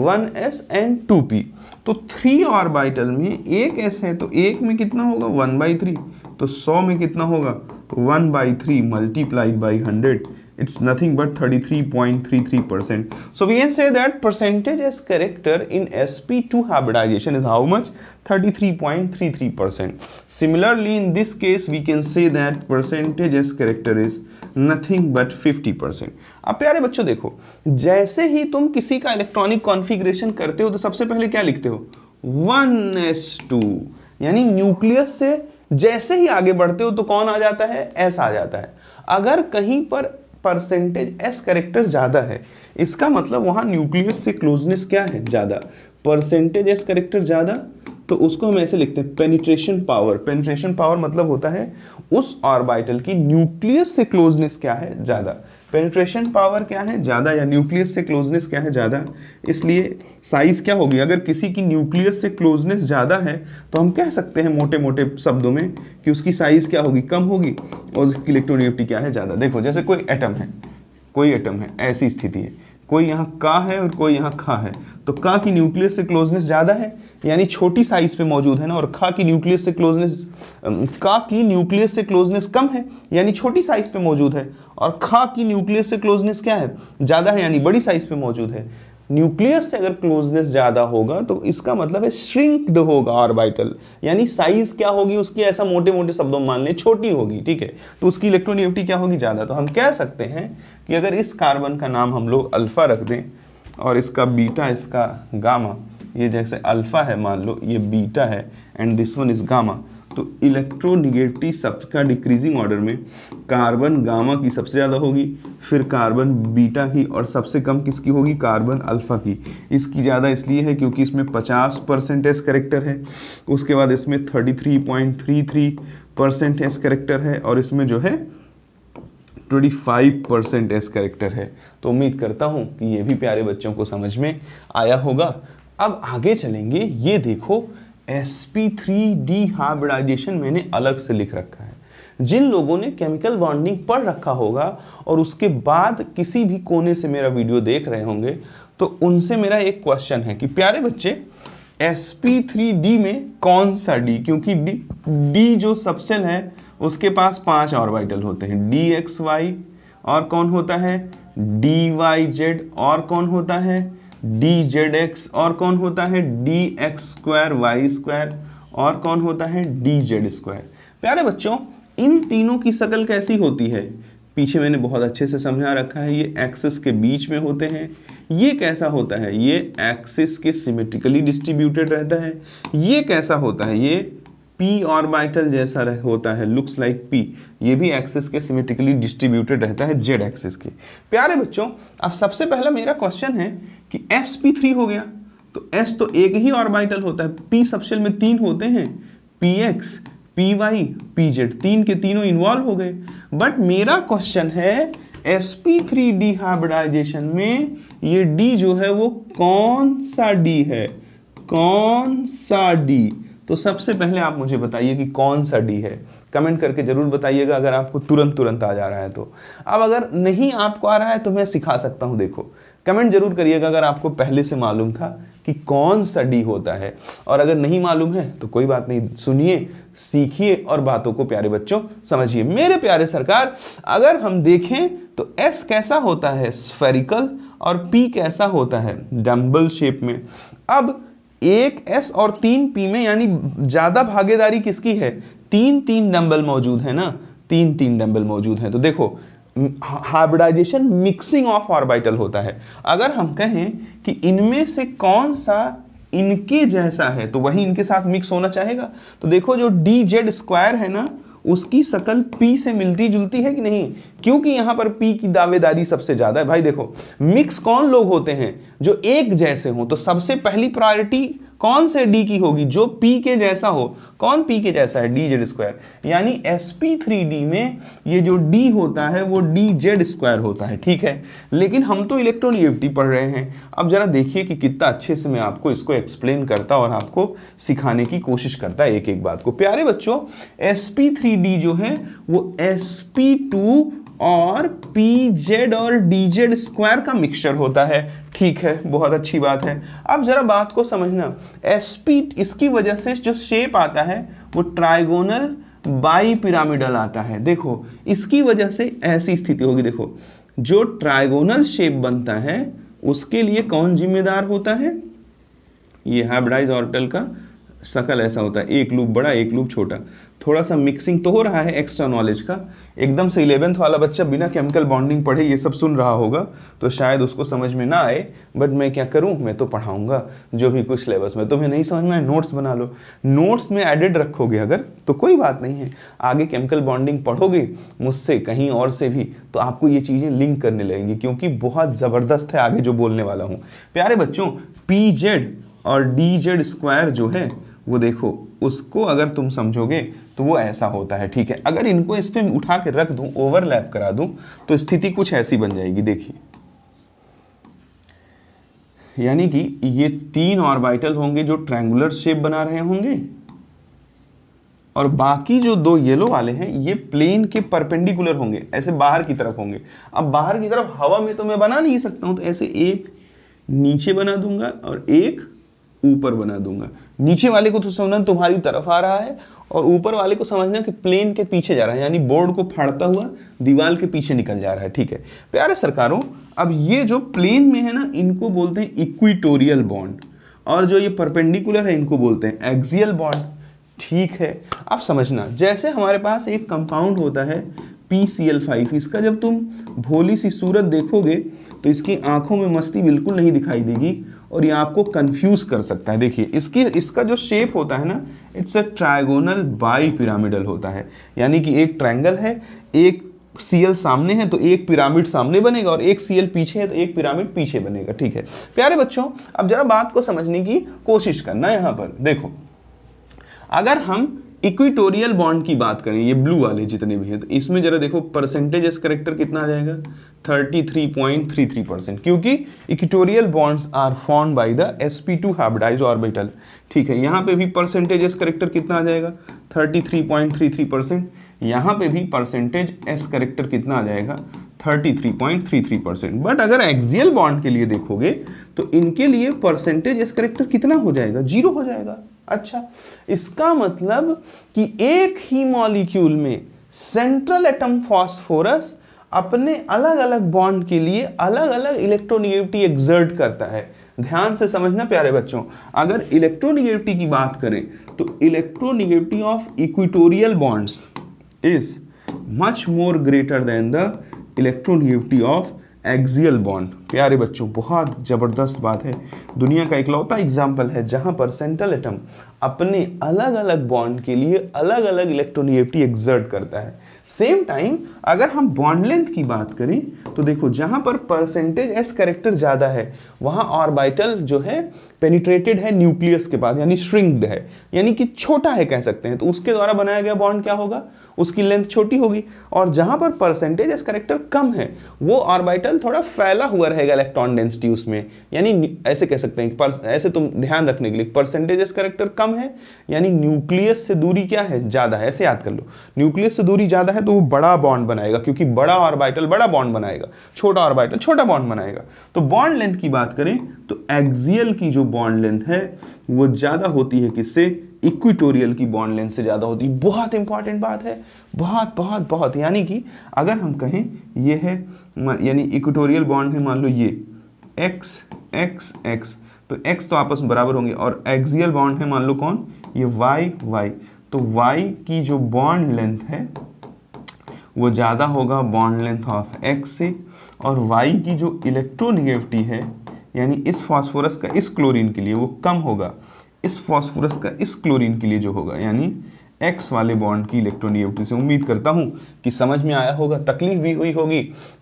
1s and 2p। तो 3 ऑर्बिटल में 1 s है, तो 1 में कितना होगा 1/3, तो 100 में कितना होगा 1/3 multiplied by 100, it's nothing but 33.33%. So we can say that percentage S character in sp2 hybridization is how much, 33.33%. Similarly in this case we can say that percentage S character is nothing but 50%. अब प्यारे बच्चों देखो, जैसे ही तुम किसी का electronic configuration करते हो तो सबसे पहले क्या लिखते हो, 1s2, यानी न्यूक्लियस से जैसे ही आगे बढ़ते हो तो कौन आ जाता है, s आ जाता है। अगर कहीं पर परसेंटेज s कैरेक्टर ज्यादा है, इसका मतलब वहां न्यूक्लियस से क्लोजनेस क्या है, ज्यादा। परसेंटेज s कैरेक्टर ज्यादा, तो उसको हम ऐसे लिखते हैं पेनिट्रेशन पावर। पेनिट्रेशन पावर मतलब होता है उस ऑर्बिटल की न्यूक्लियस से क्लोजनेस क्या है, ज्यादा। पेनिट्रेशन पावर क्या है, ज्यादा, या न्यूक्लियस से क्लोजनेस क्या है, ज्यादा। इसलिए साइज क्या होगी, अगर किसी की न्यूक्लियस से क्लोजनेस ज्यादा है तो हम कह सकते हैं मोटे मोटे शब्दों में कि उसकी साइज क्या होगी, कम होगी, और उसकी इलेक्ट्रोनेगेटिविटी क्या है, ज्यादा। देखो जैसे कोई एटम है, ऐसी स्थिति है, कोई यहाँ का है और कोई यहाँ खा है, तो का की न्यूक्लियस से क्लोजनेस ज़्यादा है यानी छोटी साइज पे मौजूद है ना, और खा की न्यूक्लियस से क्लोजनेस का की न्यूक्लियस से क्लोजनेस कम है यानी छोटी साइज पे मौजूद है, और खा की न्यूक्लियस से क्लोजनेस क्या है, ज़्यादा है यानी बड़ी साइज पे मौजूद है। न्यूक्लियस से अगर क्लोजनेस ज़्यादा होगा तो इसका मतलब है श्रिंक्ड होगा ऑर्बिटल, यानी साइज क्या होगी उसकी, ऐसा मोटे मोटे शब्दों में मान लें छोटी होगी, ठीक है, तो उसकी इलेक्ट्रोनेगेटिविटी क्या होगी, ज़्यादा। तो हम कह सकते हैं कि अगर इस कार्बन का नाम हम लोग अल्फा रख दें और इसका बीटा, इसका गामा, ये जैसे अल्फा है मान लो, ये बीटा है and this one is gamma, तो इलेक्ट्रोनेगेटिविटी सबका डिक्रीजिंग ऑर्डर में कार्बन गामा की सबसे ज़्यादा होगी, फिर कार्बन बीटा की, और सबसे कम किसकी होगी, कार्बन अल्फा की। इसकी ज़्यादा इसलिए है क्योंकि इसमें 50% एस करेक्टर है, उसके बाद इसमें 33.33% एस करेक्टर है, और इसमें जो है 25% एस करेक्टर है। तो उम्मीद करता हूँ कि ये भी प्यारे बच्चों को समझ में आया होगा। अब आगे चलेंगे, ये देखो sp3 हाइब्रिडाइजेशन मैंने अलग से लिख रखा है। जिन लोगों ने केमिकल बॉन्डिंग पढ़ रखा होगा और उसके बाद किसी भी कोने से मेरा वीडियो देख रहे होंगे, तो उनसे मेरा एक क्वेश्चन है कि प्यारे बच्चे sp3 में कौन सा डी, क्योंकि डी जो सबसेल है उसके पास 5 ऑर्बिटल होते हैं, dxy, और कौन होता है dyz, और कौन होता है dzx, और कौन होता है dx2y2, और कौन होता है dz2। प्यारे बच्चों इन तीनों की शक्ल कैसी होती है, पीछे मैंने बहुत अच्छे से समझा रखा है, ये एक्सिस के बीच में होते हैं। ये कैसा होता है, ये एक्सिस के सिमेट्रिकली डिस्ट्रीब्यूटेड रहता है। ये कैसा होता है, ये p ऑर्बिटल जैसा होता है, लुक्स लाइक p। ये भी एक्सिस के सिमेट्रिकली डिस्ट्रीब्यूटेड रहता है z एक्सिस के। प्यारे बच्चों अब सबसे पहला मेरा क्वेश्चन है कि sp3 हो गया, तो s तो एक ही ऑर्बिटल होता है, p सबशेल में 3 होते हैं, px py pz, तीन के तीनों इन्वॉल्व हो गए। बट मेरा क्वेश्चन है sp3 डिहाइब्रिडाइजेशन में ये d जो है वो कौन सा d है, कौन सा d। तो सबसे पहले आप मुझे बताइए कि कौन सा डी है, कमेंट करके जरूर बताइएगा अगर आपको तुरंत आ जा रहा है तो। अब अगर नहीं आपको आ रहा है तो मैं सिखा सकता हूं, देखो कमेंट जरूर करिएगा अगर आपको पहले से मालूम था कि कौन सा डी होता है, और अगर नहीं मालूम है तो कोई बात नहीं, सुनिए सीखिए और बातों को प्यारे बच्चों समझिए। मेरे प्यारे सरकार अगर हम देखें तो एस कैसा होता है, स्फेरिकल, और पी कैसा होता है, डम्बल शेप में। अब एक एस और 3 पी में यानी ज्यादा भागीदारी किसकी है, 3 डंबल मौजूद है ना, 3 डंबल मौजूद है। तो देखो हाइब्रिडाइजेशन मिक्सिंग ऑफ ऑर्बिटल होता है। अगर हम कहें कि इनमें से कौन सा इनके जैसा है तो वही इनके साथ मिक्स होना चाहेगा। तो देखो जो dz² है ना उसकी शकल p से मिलती जुलती है कि नहीं, क्योंकि यहां पर p की दावेदारी सबसे ज्यादा है। भाई देखो मिक्स कौन लोग होते हैं, जो एक जैसे हो, तो सबसे पहली प्रायोरिटी कौन से d की होगी, जो p के जैसा हो। कौन p के जैसा है, dz², यानी sp3d में ये जो d होता है वो dz² होता है, ठीक है। लेकिन हम तो इलेक्ट्रोनेगेटिविटी पढ़ रहे हैं। अब जरा देखिए कि कितना अच्छे से मैं आपको इसको एक्सप्लेन करता और आपको सिखाने की कोशिश करता है एक एक बात को। प्यारे बच्चों sp3d जो है वो sp2 और pz और dz² का मिक्सचर होता है, ठीक है, बहुत अच्छी बात है। अब जरा बात को समझना, sp इसकी वजह से जो शेप आता है वो ट्राइगोनल बाई पिरामिडल आता है। देखो इसकी वजह से ऐसी स्थिति होगी, देखो जो ट्राइगोनल शेप बनता है उसके लिए कौन जिम्मेदार होता है, ये हाइब्रिडाइज ऑर्बिटल का शकल ऐसा होता है, एक लूप बड़ा एक लूप छोटा। थोड़ा सा मिक्सिंग तो हो रहा है एक्स्ट्रा नॉलेज का, एकदम से 11th वाला बच्चा बिना केमिकल बॉन्डिंग पढ़े ये सब सुन रहा होगा तो शायद उसको समझ में ना आए, बट मैं क्या करूं, मैं तो पढ़ाऊंगा जो भी कुछ सिलेबस में। तुम्हें नहीं समझ में आए नोट्स बना लो, नोट्स में एडेड रखोगे अगर तो कोई बात नहीं है, आगे केमिकल बॉन्डिंग पढ़ोगे मुझसे कहीं और से भी तो आपको ये चीज़ें लिंक करने लगेंगी, क्योंकि बहुत ज़बरदस्त है आगे जो बोलने वाला हूँ। प्यारे बच्चों pz और dz² जो है वो देखो उसको अगर तुम समझोगे तो वो ऐसा होता है, ठीक है। अगर इनको इस पे उठा के रख दूं, ओवरलैप करा दूं, तो स्थिति कुछ ऐसी बन जाएगी, देखिए। यानी कि ये 3 ऑर्बिटल होंगे जो ट्रायंगुलर शेप बना रहे होंगे, और बाकी जो दो येलो वाले हैं ये प्लेन के परपेंडिकुलर होंगे, ऐसे बाहर की तरफ होंगे। अब बाहर की तरफ हवा में तो मैं बना नहीं सकता हूं, तो ऐसे एक नीचे बना दूंगा और एक ऊपर बना दूंगा। नीचे वाले को तो समझना तुम्हारी तरफ आ रहा है और ऊपर वाले को समझना कि प्लेन के पीछे जा रहा है, यानी बोर्ड को फाड़ता हुआ दीवार के पीछे निकल जा रहा है। ठीक है प्यारे सरकारों, अब ये जो प्लेन में है ना इनको बोलते हैं इक्विटोरियल बॉन्ड, और जो ये परपेंडिकुलर है इनको बोलते हैं एक्सियल बॉन्ड। ठीक है, अब समझना, जैसे हमारे पास एक कंपाउंड होता है PCl5, इसका जब तुम भोली सी सूरत देखोगे तो इसकी आंखों में मस्ती बिल्कुल नहीं दिखाई देगी और ये आपको कंफ्यूज कर सकता है। देखिए इसका जो शेप होता है ना, it's a trigonal bi pyramidal होता है, यानी कि एक ट्रायंगल है, एक Cl सामने है तो एक पिरामिड सामने बनेगा और एक Cl पीछे है तो एक पिरामिड पीछे बनेगा। ठीक है प्यारे बच्चों, अब जरा बात को समझने की कोशिश करना। यहां पर देखो, अगर हम इक्विटोरियल बॉन्ड की बात करें, ये ब्लू वाले जितने भी हैं, तो इसमें जरा देखो परसेंटेज एस करेक्टर कितना आ जाएगा, 33.33%, क्योंकि equatorial bonds are formed by the sp2 hybridized orbital. ठीक है, यहाँ पे भी परसेंटेज एस करेक्टर कितना आ जाएगा, 33.33%। यहाँ पे भी परसेंटेज एस करेक्टर कितना आ जाएगा, 33.33%। बट अगर एक्सियल बॉन्ड के लिए देखोगे तो इनके लिए परसेंटेज एस करेक्टर कितना हो जाएगा, 0 हो जाएगा। अच्छा, इसका मतलब कि एक ही मॉलिक्यूल में सेंट्रल एटम फास्फोरस अपने अलग अलग बॉन्ड के लिए अलग अलग इलेक्ट्रोनेगेटिविटी एक्सर्ट करता है। ध्यान से समझना प्यारे बच्चों, अगर इलेक्ट्रोनेगेटिविटी की बात करें तो electronegativity of equatorial bonds is much more greater than the electronegativity of axial bond. प्यारे बच्चों, बहुत जबरदस्त बात है, दुनिया का इकलौता एग्जाम्पल है जहां पर सेंट्रल एटम अपने अलग अलग बॉन्ड के लिए अलग अलग इलेक्ट्रोनेगेटिविटी एक्सर्ट करता है। सेम टाइम अगर हम बॉन्ड लेंथ की बात करें तो देखो, जहां पर परसेंटेज एस करेक्टर ज्यादा है वहां ऑर्बिटल जो है पेनिट्रेटेड है न्यूक्लियस के पास, यानी श्रिंक्ड है, यानी कि छोटा है कह सकते हैं, तो उसके द्वारा बनाया गया बॉन्ड क्या होगा, उसकी लेंथ छोटी होगी। और जहां पर परसेंटेज एस करेक्टर कम है वो ऑर्बिटल थोड़ा फैला हुआ रहेगा इलेक्ट्रॉन डेंसिटी उसमें, यानी ऐसे कह सकते हैं, ऐसे तुम ध्यान रखने के लिए, परसेंटेज एस करेक्टर कम है यानी न्यूक्लियस से दूरी क्या है, ज्यादा है, ऐसे याद कर लो, न्यूक्लियस से दूरी ज्यादा है तो वो बड़ा बॉन्ड बनाएगा, क्योंकि बड़ा ऑर्बिटल बड़ा बॉन्ड बनाएगा, छोटा ऑर्बिटल छोटा बॉन्ड बनाएगा। तो बॉन्ड लेंथ की बात करें तो एक्सियल की जो बॉन्ड लेंथ है वो ज्यादा होती है किससे, इक्विटोरियल की बॉन्ड लेंथ से ज्यादा होती है। बहुत इंपॉर्टेंट बात है, बहुत बहुत बहुत, यानी कि अगर हम कहें ये है, यानी इक्विटोरियल बॉन्ड है, मान लो ये x x x, तो x तो आपस में बराबर होंगे, और एक्सियल बॉन्ड है मान लो कौन, ये y y, तो y की जो बॉन्ड लेंथ है वो ज़्यादा होगा बॉन्ड लेंथ ऑफ x से, और y की जो इलेक्ट्रोनेगेटिविटी है यानी इस फास्फोरस का इस क्लोरीन के लिए वो कम होगा इस फास्फोरस का इस क्लोरीन के लिए जो होगा, यानी x वाले बॉन्ड की इलेक्ट्रोनेगेटिविटी से। उम्मीद करता हूँ कि समझ में आया होगा, तकलीफ भी हुई होगी,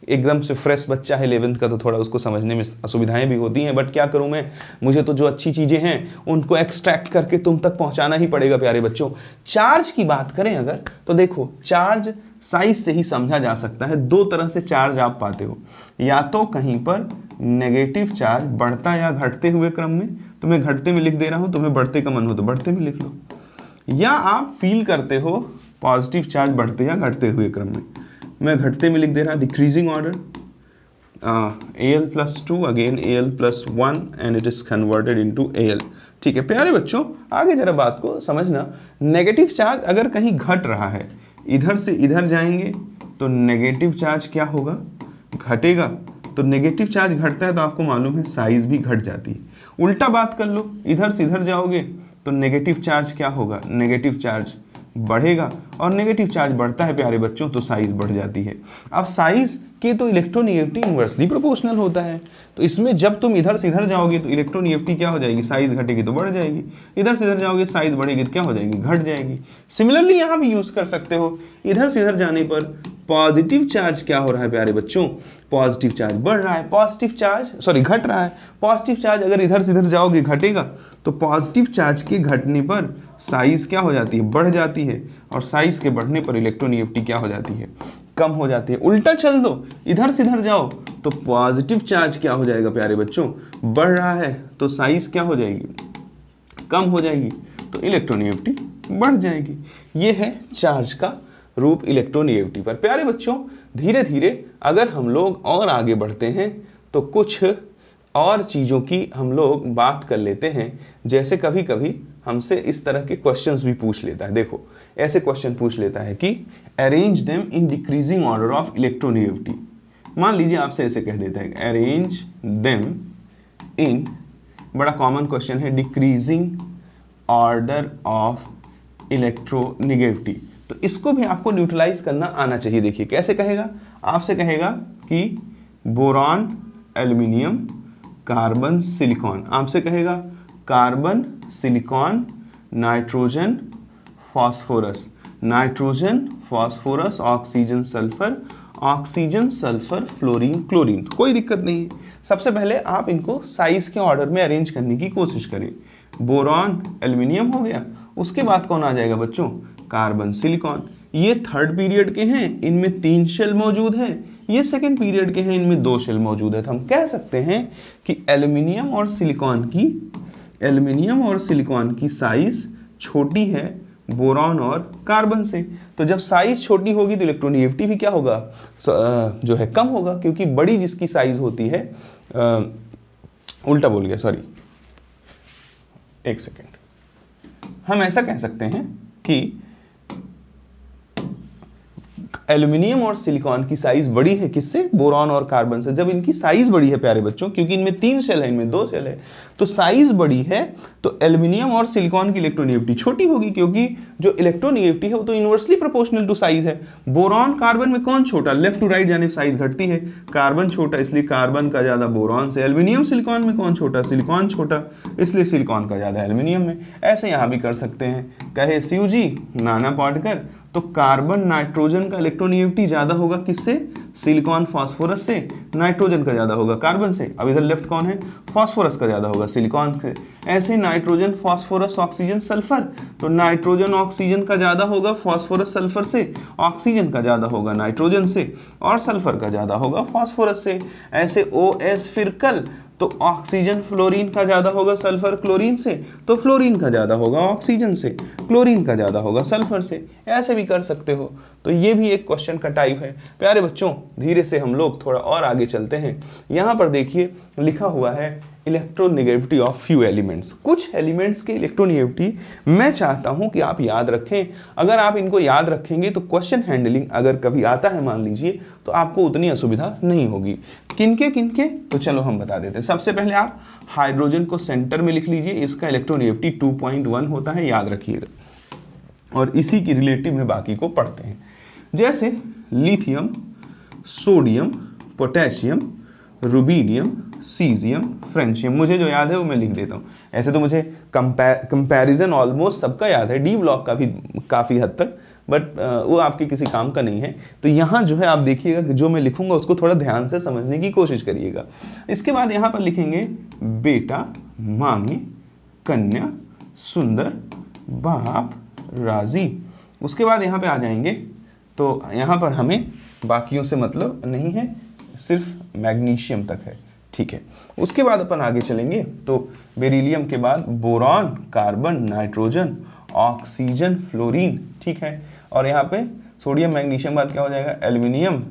एकदम से फ्रेश बच्चा है 11th का तो थोड़ा उसको समझने में असुविधाएं भी होती हैं, बट क्या करूँ मैं, मुझे तो जो अच्छी चीज़ें हैं उनको एक्सट्रैक्ट करके तुम तक पहुँचाना ही पड़ेगा। प्यारे बच्चों, चार्ज की बात करें अगर तो देखो, चार्ज साइज से ही समझा जा सकता है। दो तरह से चार्ज आप पाते हो, या तो कहीं पर नेगेटिव चार्ज बढ़ता या घटते हुए क्रम में, तो मैं घटते में लिख दे रहा हूं, तुम्हें बढ़ते का मन हो तो बढ़ते में लिख लो, या आप फील करते हो पॉजिटिव चार्ज बढ़ते या घटते हुए क्रम में, मैं घटते में लिख दे रहा, decreasing order, Al+2 again Al+1 and it is converted into Al। ठीक है प्यारे बच्चों, आगे जरा बात को समझना, नेगेटिव चार्ज अगर कहीं घट रहा है, इधर से इधर जाएंगे तो नेगेटिव चार्ज क्या होगा, घटेगा। तो नेगेटिव चार्ज घटता है तो आपको मालूम है साइज भी घट जाती है। उल्टा बात कर लो, इधर से इधर जाओगे तो नेगेटिव चार्ज क्या होगा, नेगेटिव चार्ज बढ़ेगा, और नेगेटिव चार्ज बढ़ता है प्यारे बच्चों तो साइज बढ़ जाती है। अब साइज के तो इलेक्ट्रोनेगेटिविटी इन्वर्सली प्रोपोर्शनल होता है, तो इसमें जब तुम इधर से इधर जाओगे तो इलेक्ट्रोनेगेटिविटी क्या हो जाएगी, साइज घटेगी तो बढ़ जाएगी, इधर से इधर जाओगे साइज बढ़ेगी तो क्या हो जाएगी, घट जाएगी। सिमिलरली यहाँ भी यूज कर सकते हो, इधर से इधर जाने पर पॉजिटिव चार्ज क्या हो रहा है प्यारे बच्चों, पॉजिटिव चार्ज बढ़ रहा है, पॉजिटिव चार्ज सॉरी घट रहा है, पॉजिटिव चार्ज अगर इधर से इधर जाओगे घटेगा, तो पॉजिटिव चार्ज के घटने पर साइज क्या हो जाती है, बढ़ जाती है, और साइज के बढ़ने पर इलेक्ट्रोनेगेटिविटी क्या हो जाती है, कम हो जाती है। उल्टा चल दो, इधर से इधर जाओ तो पॉजिटिव चार्ज क्या हो जाएगा प्यारे बच्चों, बढ़ रहा है तो साइज क्या हो जाएगी, कम हो जाएगी, तो इलेक्ट्रोनेगेटिविटी बढ़ जाएगी। ये है चार्ज का रूप इलेक्ट्रोनेगेटिविटी पर। प्यारे बच्चों, धीरे धीरे अगर हम लोग और आगे बढ़ते हैं तो कुछ और चीज़ों की हम लोग बात कर लेते हैं। जैसे कभी कभी हमसे इस तरह के क्वेश्चंस भी पूछ लेता है। देखो, ऐसे क्वेश्चन पूछ लेता है कि arrange them in decreasing order of electronegativity. मान लीजिए आपसे ऐसे कह देता है अरेंज देम इन, बड़ा कॉमन क्वेश्चन है, डिक्रीजिंग ऑर्डर ऑफ इलेक्ट्रोनेगेटिविटी। तो इसको भी आपको न्यूट्रलाइज करना आना चाहिए। देखिए कैसे कहेगा, आपसे कहेगा कि बोरॉन, एल्यूमिनियम, कार्बन, सिलिकॉन। आपसे कहेगा carbon, silicon, nitrogen, phosphorus, nitrogen, phosphorus, oxygen, sulphur, oxygen, sulphur, fluorine, chlorine. तो कोई दिक्कत नहीं है। सबसे पहले आप इनको साइज के ऑर्डर में अरेंज करने की कोशिश करें। बोरॉन, एल्यूमिनियम हो गया, उसके बाद कौन आ जाएगा बच्चों, कार्बन, सिलिकॉन। ये थर्ड पीरियड के हैं, इनमें 3 शेल मौजूद है। ये सेकंड पीरियड के हैं, इनमें 2 शेल मौजूद है। तो हम कह सकते हैं कि एल्यूमिनियम और सिलिकॉन की साइज छोटी है बोरॉन और कार्बन से। तो जब साइज छोटी होगी तो इलेक्ट्रोनेगेटिविटी भी क्या होगा, जो है कम होगा, क्योंकि बड़ी जिसकी साइज होती है, उल्टा बोल गया, सॉरी, एक सेकेंड। हम ऐसा कह सकते हैं कि एल्यूमिनियम और सिलिकॉन की साइज बड़ी है किससे, बोरॉन और कार्बन से। जब इनकी साइज बड़ी है प्यारे बच्चों, क्योंकि इनमें 3 शेल है, इनमें 2 शेल है, तो साइज बड़ी है, तो एल्यूमिनियम और सिलिकॉन की इलेक्ट्रोनेगेटिविटी छोटी होगी, क्योंकि जो इलेक्ट्रोनेगेटिविटी है वो तो इनवर्सली प्रोपोर्शनल टू साइज है। बोरॉन कार्बन में कौन छोटा, लेफ्ट टू राइट जाने साइज घटती है, कार्बन छोटा इसलिए कार्बन का ज्यादा बोरॉन से। एल्यूमिनियम सिलिकॉन में कौन छोटा, सिलिकॉन छोटा इसलिए सिलिकॉन का ज्यादा एल्यूमिनियम में। ऐसे यहां भी कर सकते हैं। कहे शिव जी नाना पाटकर, तो कार्बन नाइट्रोजन का इलेक्ट्रोनेगेटिविटी ज्यादा होगा किससे, सिलिकॉन फास्फोरस से। नाइट्रोजन का ज्यादा होगा कार्बन से। अब इधर लेफ्ट कौन है, फास्फोरस का ज्यादा होगा सिलिकॉन से। ऐसे नाइट्रोजन, फास्फोरस, ऑक्सीजन, सल्फर, तो नाइट्रोजन ऑक्सीजन का ज्यादा होगा फास्फोरस सल्फर से, ऑक्सीजन का ज्यादा होगा नाइट्रोजन से, और सल्फर का ज्यादा होगा फास्फोरस से। ऐसे OS फिर कल, तो ऑक्सीजन फ्लोरीन का ज्यादा होगा सल्फर क्लोरीन से, तो फ्लोरीन का ज्यादा होगा ऑक्सीजन से, क्लोरीन का ज्यादा होगा सल्फर से। ऐसे भी कर सकते हो। तो ये भी एक क्वेश्चन का टाइप है। प्यारे बच्चों, धीरे से हम लोग थोड़ा और आगे चलते हैं। यहाँ पर देखिए लिखा हुआ है इलेक्ट्रोनेगेटिविटी ऑफ फ्यू एलिमेंट्स। कुछ एलिमेंट्स की इलेक्ट्रोनेगेटिविटी मैं चाहता हूं कि आप याद रखें। अगर आप इनको याद रखेंगे तो क्वेश्चन हैंडलिंग अगर कभी आता है मान लीजिए, तो आपको उतनी असुविधा नहीं होगी। किनके किनके, तो चलो हम बता देते हैं। सबसे पहले आप हाइड्रोजन को सेंटर में लिख लीजिए, इसका इलेक्ट्रोनेगेटिविटी 2.1 होता है, याद रखिएगा। और इसी की रिलेटिव में बाकी को पढ़ते हैं। जैसे lithium, sodium, potassium, rubidium, caesium, francium. मुझे जो याद है वो मैं लिख देता हूँ। ऐसे तो मुझे कंपैरिजन ऑलमोस्ट सबका याद है, डी ब्लॉक का भी काफ़ी हद तक, बट वो आपके किसी काम का नहीं है। तो यहाँ जो है आप देखिएगा कि जो मैं लिखूंगा उसको थोड़ा ध्यान से समझने की कोशिश करिएगा। इसके बाद यहाँ पर लिखेंगे बेटा, मामी, कन्या, सुंदर, बाप, राजी। उसके बाद यहाँ पे आ जाएंगे, तो यहाँ पर हमें बाकियों से मतलब नहीं है, सिर्फ मैग्नीशियम तक है, ठीक है। उसके बाद अपन आगे चलेंगे, तो बेरिलियम के बाद boron, carbon, nitrogen, oxygen, fluorine, ठीक है। और यहाँ पे सोडियम, मैग्नीशियम बाद क्या हो जाएगा, aluminium,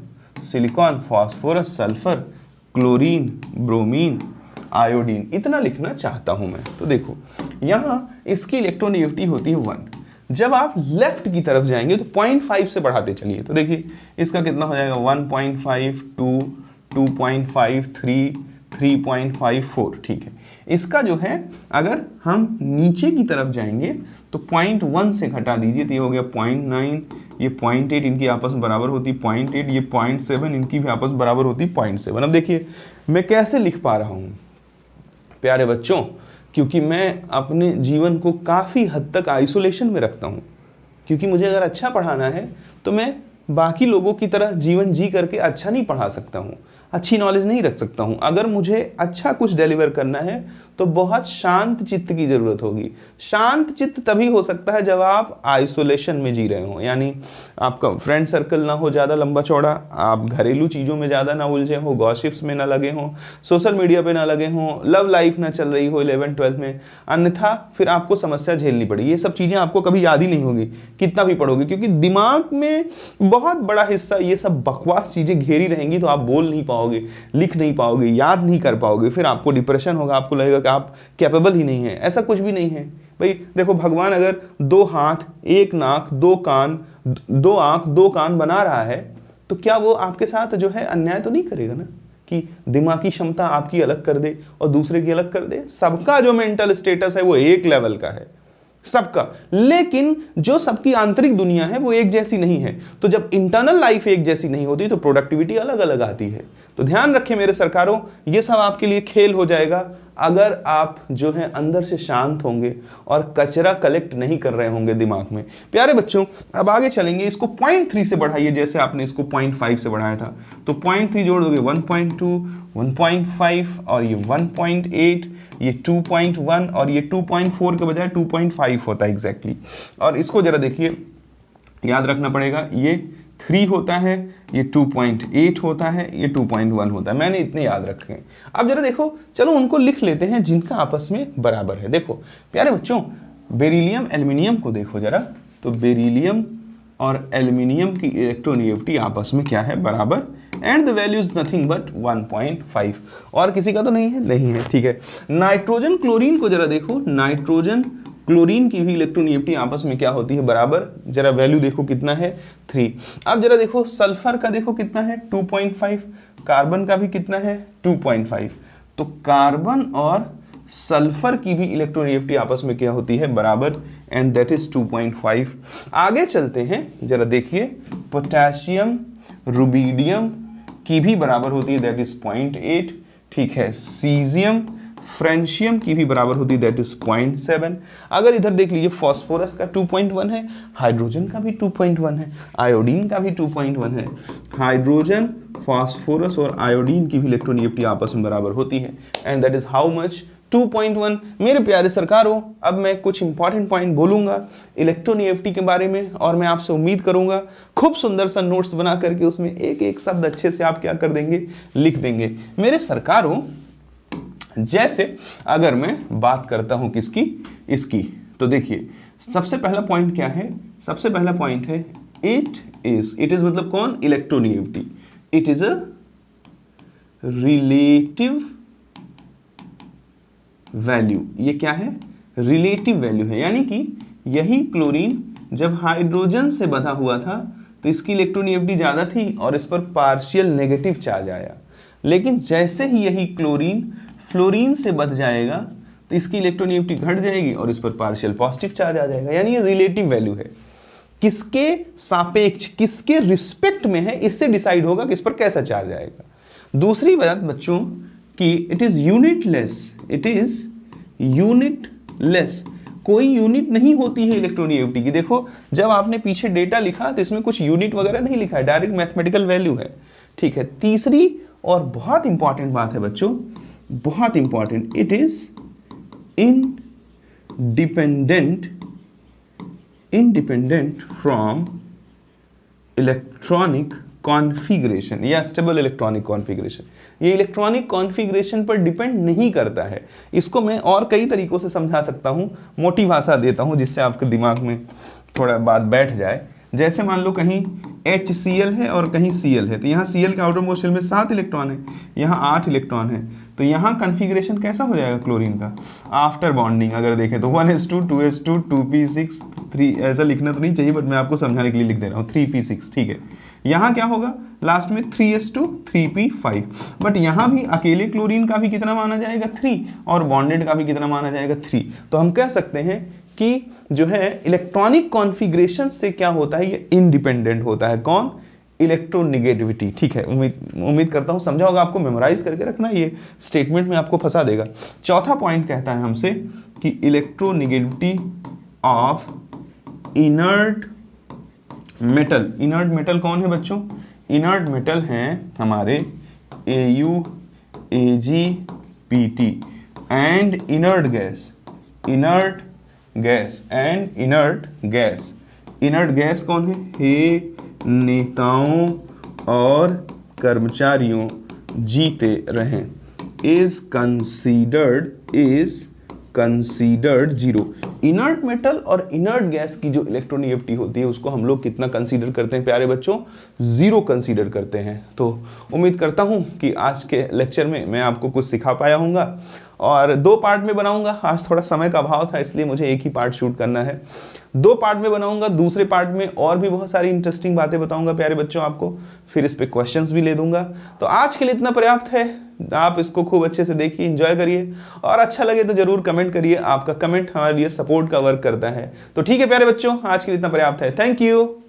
silicon, phosphorus, sulphur, chlorine, bromine, iodine. इतना लिखना चाहता हूं मैं। तो देखो यहाँ इसकी इलेक्ट्रोनेगेटिविटी होती है 1। जब आप लेफ्ट की तरफ जाएंगे तो 0.5 से बढ़ाते चलिए। तो देखिए इसका कितना हो जाएगा, 1.5, 2, 2.5, 3, 3.54, ठीक है। इसका जो है अगर हम नीचे की तरफ जाएंगे तो 0.1 से घटा दीजिए, तो ये हो गया 0.9, ये 0.8 इनकी आपस में बराबर होती 0.8, ये 0.7 इनकी भी आपस में बराबर होती 0.7। अब देखिए मैं कैसे लिख पा रहा हूँ प्यारे बच्चों, क्योंकि मैं अपने जीवन को काफ़ी हद तक आइसोलेशन में रखता हूँ। क्योंकि मुझे अगर अच्छा पढ़ाना है तो मैं बाकी लोगों की तरह जीवन जी करके अच्छा नहीं पढ़ा सकता हूँ। अच्छी नॉलेज नहीं रख सकता हूं। अगर मुझे अच्छा कुछ डिलीवर करना है तो बहुत शांत चित्त की जरूरत होगी। शांत चित्त तभी हो सकता है जब आप आइसोलेशन में जी रहे हो, यानी आपका फ्रेंड सर्कल ना हो ज़्यादा लंबा चौड़ा, आप घरेलू चीज़ों में ज़्यादा ना उलझे हो, गॉसिप्स में ना लगे हो, सोशल मीडिया पे ना लगे हो, लव लाइफ ना चल रही हो 11-12 में, अन्यथा फिर आपको समस्या झेलनी पड़ेगी। ये सब चीज़ें आपको कभी याद ही नहीं होगी कितना भी पढ़ोगे, क्योंकि दिमाग में बहुत बड़ा हिस्सा ये सब बकवास चीज़ें घेरी रहेंगी, तो आप बोल नहीं पाओगे, लिख नहीं पाओगे, याद नहीं कर पाओगे, फिर आपको डिप्रेशन होगा, आपको लगेगा कि आप कैपेबल ही नहीं है। ऐसा कुछ भी नहीं है भाई। देखो, भगवान अगर 2 हाथ, 1 नाक, 2 कान, 2 आंख, 2 कान बना रहा है, तो क्या वो आपके साथ जो है अन्याय तो नहीं करेगा ना, कि दिमागी क्षमता आपकी अलग कर दे और दूसरे की अलग कर दे। सबका जो मेंटल स्टेटस है वो एक लेवल का है, सबका, लेकिन जो सबकी आंतरिक दुनिया है वो एक जैसी नहीं है। तो जब इंटरनल लाइफ एक जैसी नहीं होती तो प्रोडक्टिविटी अलग अलग आती है। तो ध्यान रखें मेरे सरकारों, ये सब आपके लिए खेल हो जाएगा अगर आप जो है अंदर से शांत होंगे और कचरा कलेक्ट नहीं कर रहे होंगे दिमाग में। प्यारे बच्चों, अब आगे चलेंगे। इसको 0.3 से बढ़ाइए, जैसे आपने इसको 0.5 से बढ़ाया था, तो 0.3 जोड़ दोगे 1.2, 1.5 और ये 1.8, ये 2.1 और ये 2.4 के बजाय 2.5 होता है एग्जैक्टली। और इसको जरा देखिए, याद रखना पड़ेगा, ये 3 होता है, ये 2.8 होता है, ये 2.1 होता है। मैंने इतने याद रखे हैं। अब जरा देखो, चलो उनको लिख लेते हैं जिनका आपस में बराबर है। देखो प्यारे बच्चों, बेरिलियम एल्यूमिनियम को देखो जरा, तो बेरिलियम और एल्यूमिनियम की इलेक्ट्रोनेगेटिविटी आपस में क्या है, बराबर, and the value is nothing but 1.5। और किसी का तो नहीं है, नहीं है, ठीक है। नाइट्रोजन क्लोरीन को जरा देखो, नाइट्रोजन क्लोरीन की भी इलेक्ट्रोनेगेटिविटी आपस में क्या होती है, बराबर। जरा वैल्यू देखो कितना है, 3। अब जरा देखो सल्फर का, देखो कितना है, 2.5। कार्बन का भी कितना है, 2.5। तो कार्बन और सल्फर की भी इलेक्ट्रोनेगेटिविटी आपस में क्या होती है, बराबर, एंड दैट इज 2.5। आगे चलते हैं, जरा देखिए, पोटेशियम रुबिडियम की भी बराबर होती है, दैट इज 0.8, ठीक है। सीजियम फ्रेंशियम की भी बराबर होती है, दैट इज 0.7। अगर इधर देख लीजिए, फास्फोरस का 2.1 है, हाइड्रोजन का भी 2.1 है, आयोडीन का भी 2.1 है। हाइड्रोजन, फास्फोरस और आयोडीन की भी इलेक्ट्रोनेगेटिविटी आपस में बराबर होती है, and that is how much, 2.1। मेरे प्यारे सरकारों, अब मैं कुछ इंपॉर्टेंट पॉइंट बोलूंगा इलेक्ट्रोनेगेटिविटी के बारे में, और मैं आपसे उम्मीद करूंगा खूब सुंदर सा नोट्स बना करके उसमें एक एक शब्द अच्छे से आप क्या कर देंगे, लिख देंगे। मेरे सरकारों, जैसे अगर मैं बात करता हूं किसकी, इसकी, तो देखिए सबसे पहला पॉइंट क्या है, सबसे पहला पॉइंट है इट इज मतलब कौन, electronegativity. It is a relative value. ये क्या है, रिलेटिव वैल्यू है, यानी कि यही क्लोरीन जब हाइड्रोजन से बंधा हुआ था तो इसकी इलेक्ट्रोनेगेटिविटी ज्यादा थी और इस पर पार्शियल नेगेटिव चार्ज आया। लेकिन जैसे ही यही क्लोरीन फ्लोरीन से बंध जाएगा तो इसकी इलेक्ट्रोनेगेटिविटी घट जाएगी और इस पर पार्शियल पॉजिटिव चार्ज आ जाएगा। यानी ये रिलेटिव वैल्यू है, किसके सापेक्ष, किसके रिस्पेक्ट में है, इससे डिसाइड होगा कि इस पर कैसा चार्ज आएगा। दूसरी बात बच्चों कि it is unitless, it is unitless, कोई यूनिट नहीं होती है इलेक्ट्रोनेगेटिविटी की। देखो जब आपने पीछे डेटा लिखा तो इसमें कुछ यूनिट वगैरह नहीं लिखा है, डायरेक्ट मैथमेटिकल वैल्यू है, ठीक है। तीसरी और बहुत इंपॉर्टेंट बात है बच्चों, बहुत important, it is independent from electronic configuration या स्टेबल इलेक्ट्रॉनिक कॉन्फ़िगरेशन। ये इलेक्ट्रॉनिक कॉन्फ़िगरेशन पर डिपेंड नहीं करता है। इसको मैं और कई तरीकों से समझा सकता हूँ, मोटी भाषा देता हूँ जिससे आपके दिमाग में थोड़ा बात बैठ जाए। जैसे मान लो कहीं HCl है और कहीं Cl है, तो यहाँ Cl के आउटर मोस्ट शेल में 7 इलेक्ट्रॉन है, यहाँ 8 इलेक्ट्रॉन है, तो यहाँ कन्फिग्रेशन कैसा हो जाएगा क्लोरीन का, आफ्टर बॉन्डिंग अगर देखें तो 1s2 2s2 2p6 3, ऐसा लिखना तो नहीं चाहिए बट मैं आपको समझाने के लिए लिख दे रहा हूँ, 3p6, ठीक है। यहाँ क्या होगा लास्ट में 3s2 3p5, बट यहाँ भी अकेले क्लोरीन का भी कितना माना जाएगा 3 और बॉन्डेड का भी कितना माना जाएगा 3। तो हम कह सकते हैं कि जो है इलेक्ट्रॉनिक कॉन्फ़िगरेशन से क्या होता है, ये इंडिपेंडेंट होता है। कौन, इलेक्ट्रोनेगेटिविटी, ठीक है। उम्मीद करता हूँ समझा होगा, आपको मेमोराइज करके रखना, ये स्टेटमेंट में आपको फंसा देगा। चौथा पॉइंट कहता है हमसे कि electronegativity of inert metal. Inert metal कौन है बच्चों, इनर्ट मेटल हैं हमारे AuAgPT and inert gas and inert gas कौन है? हे नेताओं और कर्मचारियों जीते रहें is considered zero. Inert metal और इनर्ट गैस की जो इलेक्ट्रोनेगेटिविटी होती है उसको हम लोग कितना कंसीडर करते हैं प्यारे बच्चों? जीरो कंसीडर करते हैं। तो उम्मीद करता हूं कि आज के लेक्चर में मैं आपको कुछ सिखा पाया हूँगा और 2 पार्ट में बनाऊंगा। आज थोड़ा समय का अभाव था इसलिए मुझे एक ही पार्ट शूट करना है। 2 पार्ट में बनाऊंगा। दूसरे पार्ट में और भी बहुत सारी इंटरेस्टिंग बातें बताऊंगा प्यारे बच्चों आपको, फिर इस पे क्वेश्चंस भी ले दूंगा। तो आज के लिए इतना पर्याप्त है। आप इसको खूब अच्छे से देखिए, एंजॉय करिए और अच्छा लगे तो जरूर कमेंट करिए। आपका कमेंट हमारे लिए सपोर्ट का वर्क करता है। तो ठीक है प्यारे बच्चों, आज के लिए इतना पर्याप्त है। Thank you.